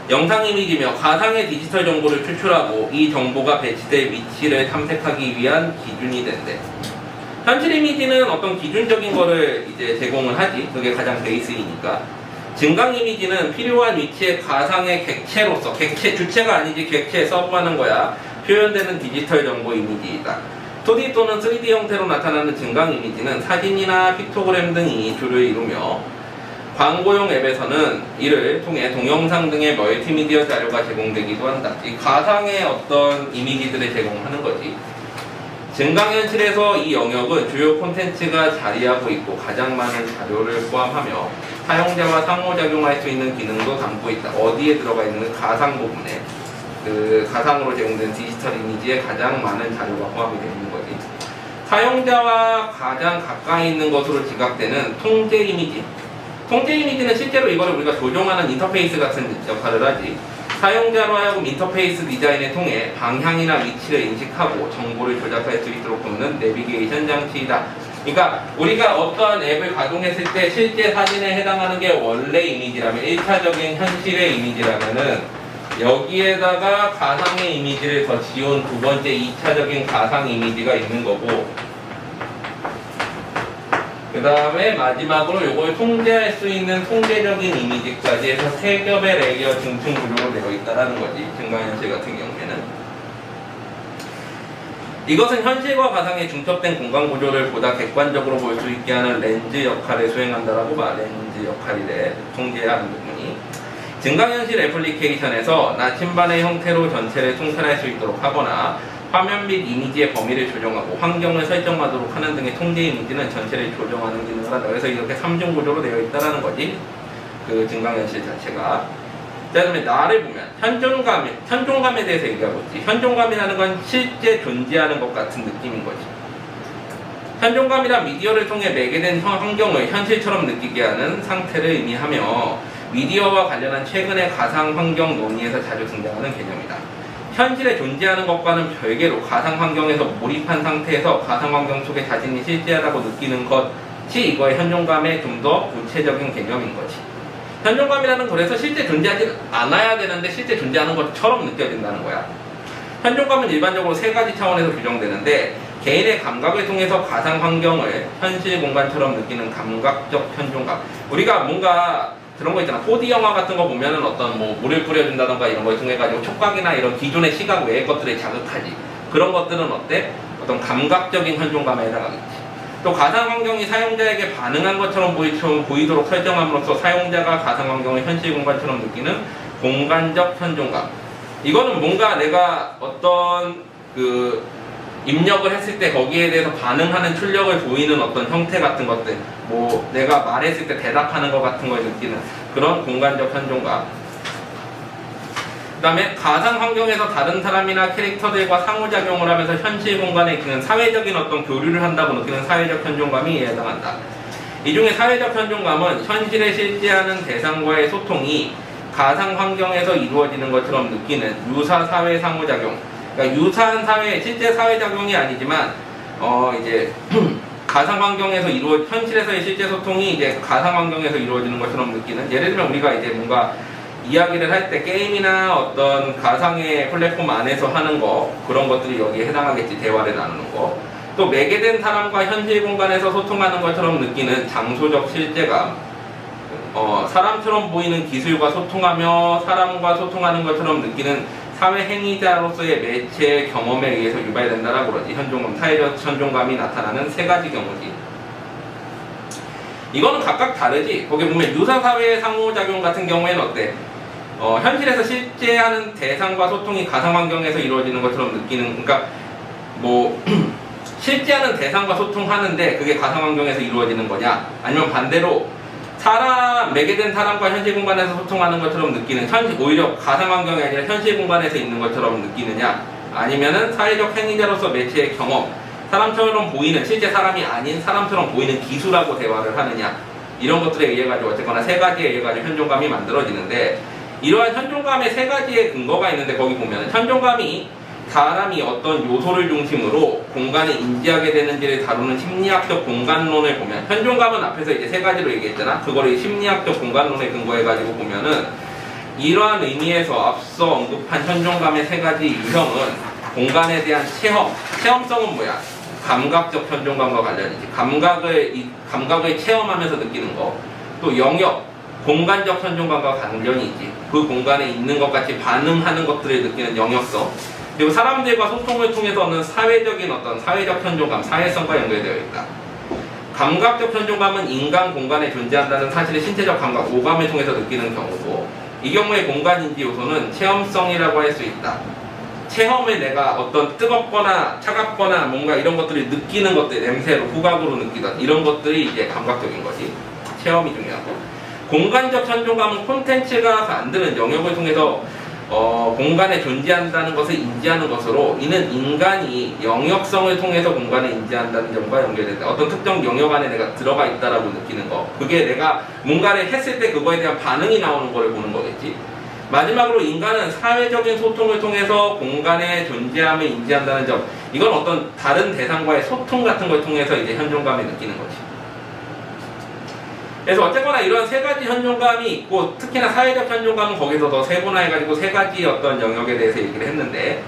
영상 이미지며 가상의 디지털 정보를 추출하고 이 정보가 배치될 위치를 탐색하기 위한 기준이 된대. 현실 이미지는 어떤 기준적인 거를 이제 제공을 하지. 그게 가장 베이스이니까. 증강 이미지는 필요한 위치에 가상의 객체로서, 객체, 주체가 아니지 객체에 서브하는 거야. 표현되는 디지털 정보 이미지이다. 2D 또는 3D 형태로 나타나는 증강 이미지는 사진이나 픽토그램 등이 주를 이루며 광고용 앱에서는 이를 통해 동영상 등의 멀티미디어 자료가 제공되기도 한다. 이 가상의 어떤 이미지들을 제공하는 거지. 증강현실에서 이 영역은 주요 콘텐츠가 자리하고 있고 가장 많은 자료를 포함하며 사용자와 상호작용할 수 있는 기능도 담고 있다. 어디에 들어가 있는 가상 부분에 그 가상으로 제공된 디지털 이미지에 가장 많은 자료가 포함이 되어 있는 거지. 사용자와 가장 가까이 있는 것으로 지각되는 통제 이미지. 통제 이미지는 실제로 이거를 우리가 조종하는 인터페이스 같은 역할을 하지. 사용자로 하여금 인터페이스 디자인을 통해 방향이나 위치를 인식하고 정보를 조작할 수 있도록 돕는 내비게이션 장치이다. 그러니까 우리가 어떠한 앱을 가동했을 때 실제 사진에 해당하는 게 원래 이미지라면 1차적인 현실의 이미지라면은 여기에다가 가상의 이미지를 더 지운 두 번째 2차적인 가상 이미지가 있는 거고, 그 다음에 마지막으로 이걸 통제할 수 있는 통제적인 이미지까지 해서 3겹의 레이어 중층 구조로 되어 있다는 거지. 증강현실 같은 경우에는 이것은 현실과 가상의 중첩된 공간 구조를 보다 객관적으로 볼 수 있게 하는 렌즈 역할을 수행한다라고 봐. 렌즈 역할이래. 통제하는 부분이. 증강현실 애플리케이션에서 나침반의 형태로 전체를 통찰할 수 있도록 하거나 화면 및 이미지의 범위를 조정하고 환경을 설정하도록 하는 등의 통제 이미지는 전체를 조정하는 기능을 한다. 그래서 이렇게 3중 구조로 되어 있다는 거지. 그 증강현실 자체가. 자, 그다음에 나를 보면 현존감에 대해서 얘기하고 있지. 현존감이라는 건 실제 존재하는 것 같은 느낌인 거지. 현존감이란 미디어를 통해 매개된 환경을 현실처럼 느끼게 하는 상태를 의미하며 미디어와 관련한 최근의 가상 환경 논의에서 자주 등장하는 개념이다. 현실에 존재하는 것과는 별개로 가상 환경에서 몰입한 상태에서 가상 환경 속에 자신이 실제하다고 느끼는 것이 이거의 현존감의 좀 더 구체적인 개념인 거지. 현존감이라는 그래서 실제 존재하지 않아야 되는데 실제 존재하는 것처럼 느껴진다는 거야. 현존감은 일반적으로 3가지 차원에서 규정되는데 개인의 감각을 통해서 가상 환경을 현실 공간처럼 느끼는 감각적 현존감. 우리가 뭔가 그런 거 있잖아. 4D 영화 같은 거 보면은 어떤 뭐 물을 뿌려준다던가 이런 거에 통해 가지고 촉각이나 이런 기존의 시각 외의 것들을 자극하지. 그런 것들은 어때? 어떤 감각적인 현존감에 해당하겠지. 또 가상 환경이 사용자에게 반응한 것처럼 보이도록 설정함으로써 사용자가 가상 환경을 현실 공간처럼 느끼는 공간적 현존감. 이거는 뭔가 내가 어떤 그 입력을 했을 때 거기에 대해서 반응하는 출력을 보이는 어떤 형태 같은 것들, 뭐 내가 말했을 때 대답하는 것 같은 걸 느끼는 그런 공간적 현존감. 그 다음에 가상 환경에서 다른 사람이나 캐릭터들과 상호작용을 하면서 현실 공간에 있는 사회적인 어떤 교류를 한다고 느끼는 사회적 현존감이 이에 해당한다. 이 중에 사회적 현존감은 현실에 실제하는 대상과의 소통이 가상 환경에서 이루어지는 것처럼 느끼는 유사 사회 상호작용. 그러니까 유사한 사회, 실제 사회작용이 아니지만 이제 가상 환경에서 현실에서의 실제 소통이 이제 가상 환경에서 이루어지는 것처럼 느끼는. 예를 들면 우리가 이제 뭔가 이야기를 할 때 게임이나 어떤 가상의 플랫폼 안에서 하는 거, 그런 것들이 여기에 해당하겠지. 대화를 나누는 거. 또 매개된 사람과 현실 공간에서 소통하는 것처럼 느끼는 장소적 실제감. 사람처럼 보이는 기술과 소통하며 사람과 소통하는 것처럼 느끼는 사회 행위자로서의 매체 경험에 의해서 유발된다라고 그러지. 현존감, 사회적 현존감이 나타나는 3가지 경우지. 이거는 각각 다르지. 거기 보면 유사사회의 상호작용 같은 경우에는 어때? 현실에서 실제하는 대상과 소통이 가상 환경에서 이루어지는 것처럼 느끼는, 그러니까 뭐 실제하는 대상과 소통하는데 그게 가상 환경에서 이루어지는 거냐? 아니면 반대로 매개된 사람과 현실 공간에서 소통하는 것처럼 느끼는, 오히려 가상 환경이 아니라 현실 공간에서 있는 것처럼 느끼느냐? 아니면은 사회적 행위자로서 매체의 경험, 사람처럼 보이는, 실제 사람이 아닌 사람처럼 보이는 기술하고 대화를 하느냐? 이런 것들에 의해 가지고 어쨌거나 3가지에 의해 가지고 현존감이 만들어지는데, 이러한 현존감의 3가지의 근거가 있는데, 거기 보면 현존감이 사람이 어떤 요소를 중심으로 공간을 인지하게 되는지를 다루는 심리학적 공간론을 보면, 현존감은 앞에서 이제 3가지로 얘기했잖아. 그거를 심리학적 공간론에 근거해 가지고 보면은 이러한 의미에서 앞서 언급한 현존감의 세 가지 유형은 공간에 대한 체험성은 뭐야? 감각적 현존감과 관련이지. 감각을 체험하면서 느끼는 거. 또 영역, 공간적 현존감과 관련이 있지. 그 공간에 있는 것 같이 반응하는 것들을 느끼는 영역성. 그리고 사람들과 소통을 통해서 얻는 사회적 현존감, 사회성과 연결되어 있다. 감각적 현존감은 인간 공간에 존재한다는 사실의 신체적 감각, 오감을 통해서 느끼는 경우고, 이 경우의 공간인지 요소는 체험성이라고 할 수 있다. 체험을 내가 어떤 뜨겁거나 차갑거나 뭔가 이런 것들을 느끼는 것들, 냄새로, 후각으로 느끼던 이런 것들이 이제 감각적인 거지. 체험이 중요하고. 공간적 현존감은 콘텐츠가 만드는 영역을 통해서 공간에 존재한다는 것을 인지하는 것으로, 이는 인간이 영역성을 통해서 공간을 인지한다는 점과 연결된다. 어떤 특정 영역 안에 내가 들어가 있다라고 느끼는 거, 그게 내가 뭔가를 했을 때 그거에 대한 반응이 나오는 거를 보는 거겠지. 마지막으로 인간은 사회적인 소통을 통해서 공간의 존재함을 인지한다는 점, 이건 어떤 다른 대상과의 소통 같은 걸 통해서 이제 현존감을 느끼는 거지. 그래서 어쨌거나 이런 세 가지 현존감이 있고, 특히나 사회적 현존감은 거기서 더 세분화해가지고 세 가지 어떤 영역에 대해서 얘기를 했는데,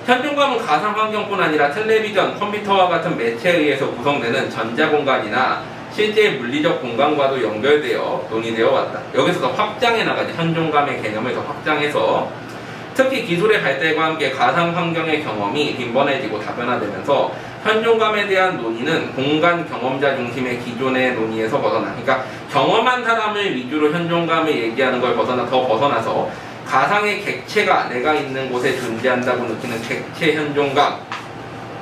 현존감은 가상환경뿐 아니라 텔레비전, 컴퓨터와 같은 매체에 의해서 구성되는 전자공간이나 실제 물리적 공간과도 연결되어 논의되어 왔다. 여기서 더 확장해 나가지. 현존감의 개념을 더 확장해서, 특히 기술의 발달과 함께 가상환경의 경험이 빈번해지고 다변화되면서 현존감에 대한 논의는 공간 경험자 중심의 기존의 논의에서 벗어나, 그러니까 경험한 사람을 위주로 현존감을 얘기하는 걸 더 벗어나서 가상의 객체가 내가 있는 곳에 존재한다고 느끼는 객체 현존감,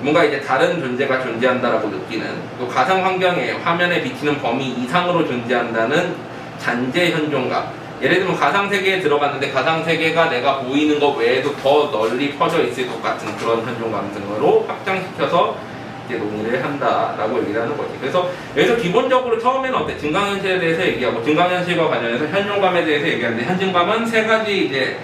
뭔가 이제 다른 존재가 존재한다라고 느끼는, 또 가상 환경에 화면에 비치는 범위 이상으로 존재한다는 잔재 현존감. 예를 들면 가상 세계에 들어갔는데 가상 세계가 내가 보이는 것 외에도 더 널리 퍼져 있을 것 같은 그런 현존감 등으로 확장시켜서 이제 논의를 한다라고 얘기를 하는 거지. 그래서 여기서 기본적으로 처음에는 어때? 증강현실에 대해서 얘기하고, 증강현실과 관련해서 현존감에 대해서 얘기하는데, 현존감은 세 가지 이제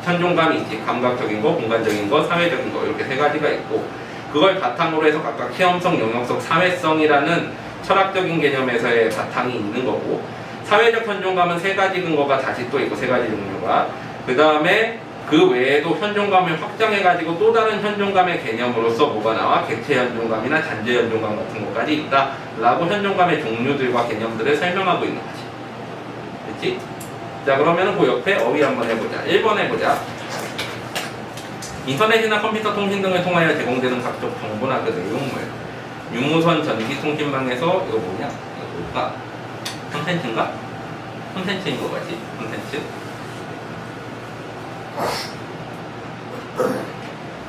현존감이 있지. 감각적인 거, 공간적인 거, 사회적인 거, 이렇게 세 가지가 있고, 그걸 바탕으로 해서 각각 체험성, 영역성, 사회성이라는 철학적인 개념에서의 바탕이 있는 거고, 사회적 현존감은 세 가지 근거가 다시 또 있고, 세 가지 종류가. 그 다음에 그 외에도 현존감을 확장해가지고 또 다른 현존감의 개념으로서 뭐가 나와? 객체 현존감이나 잔재 현존감 같은 것까지 있다 라고 현존감의 종류들과 개념들을 설명하고 있는 거지. 됐지? 자, 그러면은 그 옆에 어휘 한번 해보자. 1번 해보자. 인터넷이나 컴퓨터 통신 등을 통하여 제공되는 각종 정보나 그 내용물, 유무선 전기통신망에서, 이거 뭐냐? 이거 뭘까? 콘텐츠인가? 콘텐츠인 거 같지? 콘텐츠.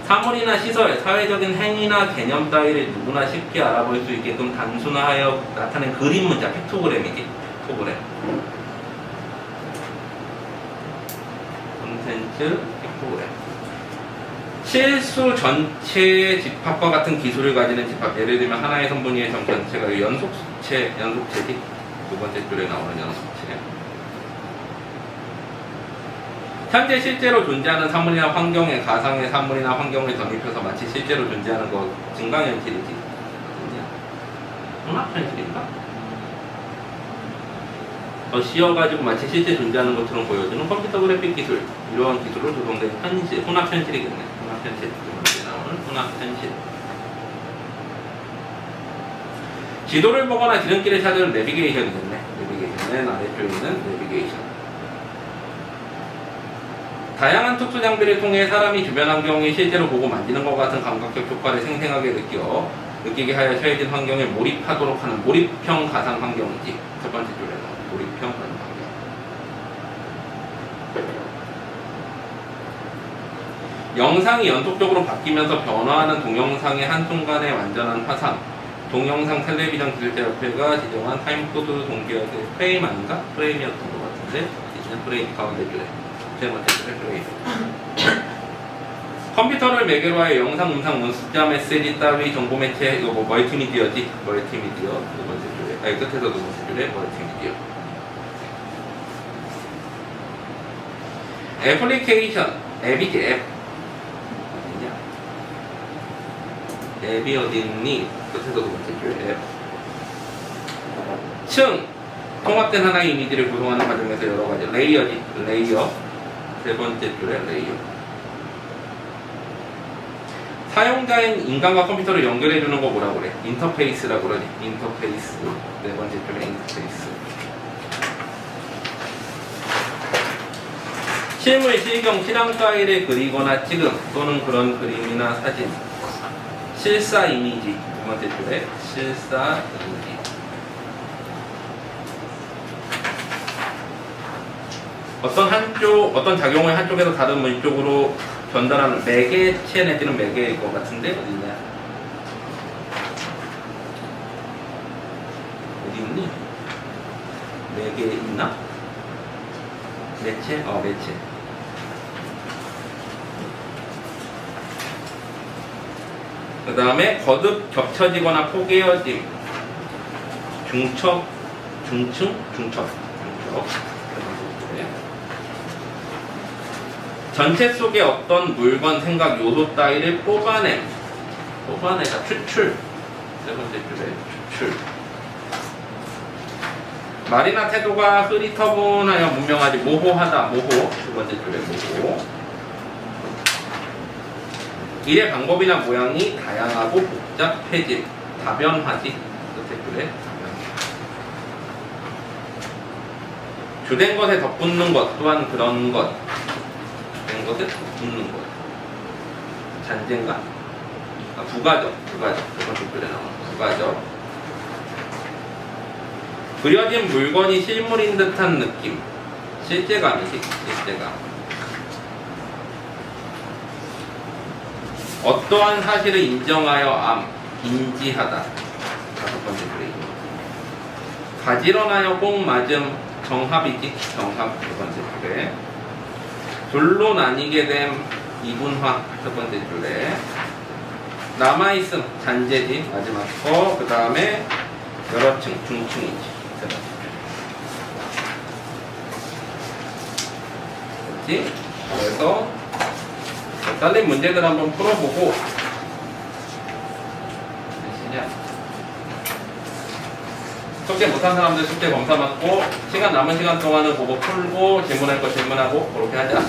사물이나 시설, 사회적인 행위나 개념 따위를 누구나 쉽게 알아볼 수 있게끔 단순화하여 나타낸 그림 문자, 픽토그램이지. 픽토그램. 콘텐츠, 픽토그램. 실수 전체의 집합과 같은 기술을 가지는 집합. 예를 들면 하나의 선분위의 점 전체가 연속체지. 두 번째 줄에 나오는 연속체. 현재 실제로 존재하는 사물이나 환경에 가상의 사물이나 환경을 덧입혀서 마치 실제로 존재하는 것, 증강현실이지. 혼합현실인가? 더 씌워가지고 마치 실제 존재하는 것처럼 보여주는 컴퓨터 그래픽 기술, 이러한 기술로 조성된 현실, 혼합현실이겠네. 혼합현실, 두 번째 나오는 혼합현실. 지도를 보거나 지름길을 찾으는 내비게이션이겠네. 내비게이션은 아래쪽에 있는 내비게이션. 다양한 특수 장비를 통해 사람이 주변 환경이 실제로 보고 만지는 것 같은 감각적 효과를 생생하게 느끼게 하여 처해진 환경에 몰입하도록 하는 몰입형 가상 환경이지. 첫 번째 줄에는 몰입형 가상 환경. 영상이 연속적으로 바뀌면서 변화하는 동영상의 한순간의 완전한 화상. 동영상 텔레비전 기술자협회가 지정한 타임코드 동기화된 프레임 아닌가? 프레임이었던 것 같은데, 이제는 프레임 가운데 줄에. 세 번째 줄에 프레임. 컴퓨터를 매개로 하여 영상, 음성, 문자, 메시지 따위 정보 매체, 이거 뭐 멀티미디어지? 멀티미디어. 두 번째 줄에. 아니, 끝에서 두 번째 줄에 멀티미디어. 애플리케이션. 앱이지, 앱. 앱이 어딨니? 끝에서 두 번째 줄에 앱. 층. 통합된 하나의 이미지를 구성하는 과정에서 여러 가지 레이어지. 레이어. 세 번째 줄에 레이어. 사용자인 인간과 컴퓨터를 연결해주는 거 뭐라고 그래? 인터페이스라고 그러지. 인터페이스. 네 번째 줄에 인터페이스. 실물, 실경, 실황 파일을 그리거나 찍음 또는 그런 그림이나 사진. 실사 이미지. 두 번째 줄에 실사 이미지. 어떤 작용을 한쪽에서 다른 물쪽으로 전달하는 매개체 내지는 매개일 것 같은데 어디냐? 어디 있니? 매개 있나? 매체? 매체. 그 다음에 거듭 겹쳐지거나 포개어짐. 중첩. 전체 속에 어떤 물건, 생각, 요소 따위를 뽑아내다. 추출. 세 번째 줄에 추출. 말이나 태도가 흐리터분하여 문명하지 모호하다. 모호. 두 번째 줄에 모호. 일의 방법이나 모양이 다양하고 복잡해짐. 다변화지. 두 번째 줄에 다변화. 주된 것에 덧붙는 것 또한 그런 것. 것을 붙는 것. 잔재인가? 부가적. 두 번째 줄에 나와. 부가적. 그려진 물건이 실물인 듯한 느낌. 실제감이지. 실제감. 어떠한 사실을 인정하여 인지하다. 다섯 번째 줄에 있는 것. 가지런하여 꼭 맞음. 정합이지. 정합. 두 번째 줄에. 둘로 나뉘게 됨 이분화 첫 번째 줄에 남아있음 잔재지 마지막 거. 그 다음에 여러 층 중층이지 세 번째 줄. 그렇지? 그래서 딸린 문제들 한번 풀어보고 숙제 못한 사람들 숙제 검사 받고 시간 남은 시간 동안은 그거 풀고 질문할 거 질문하고 그렇게 하자.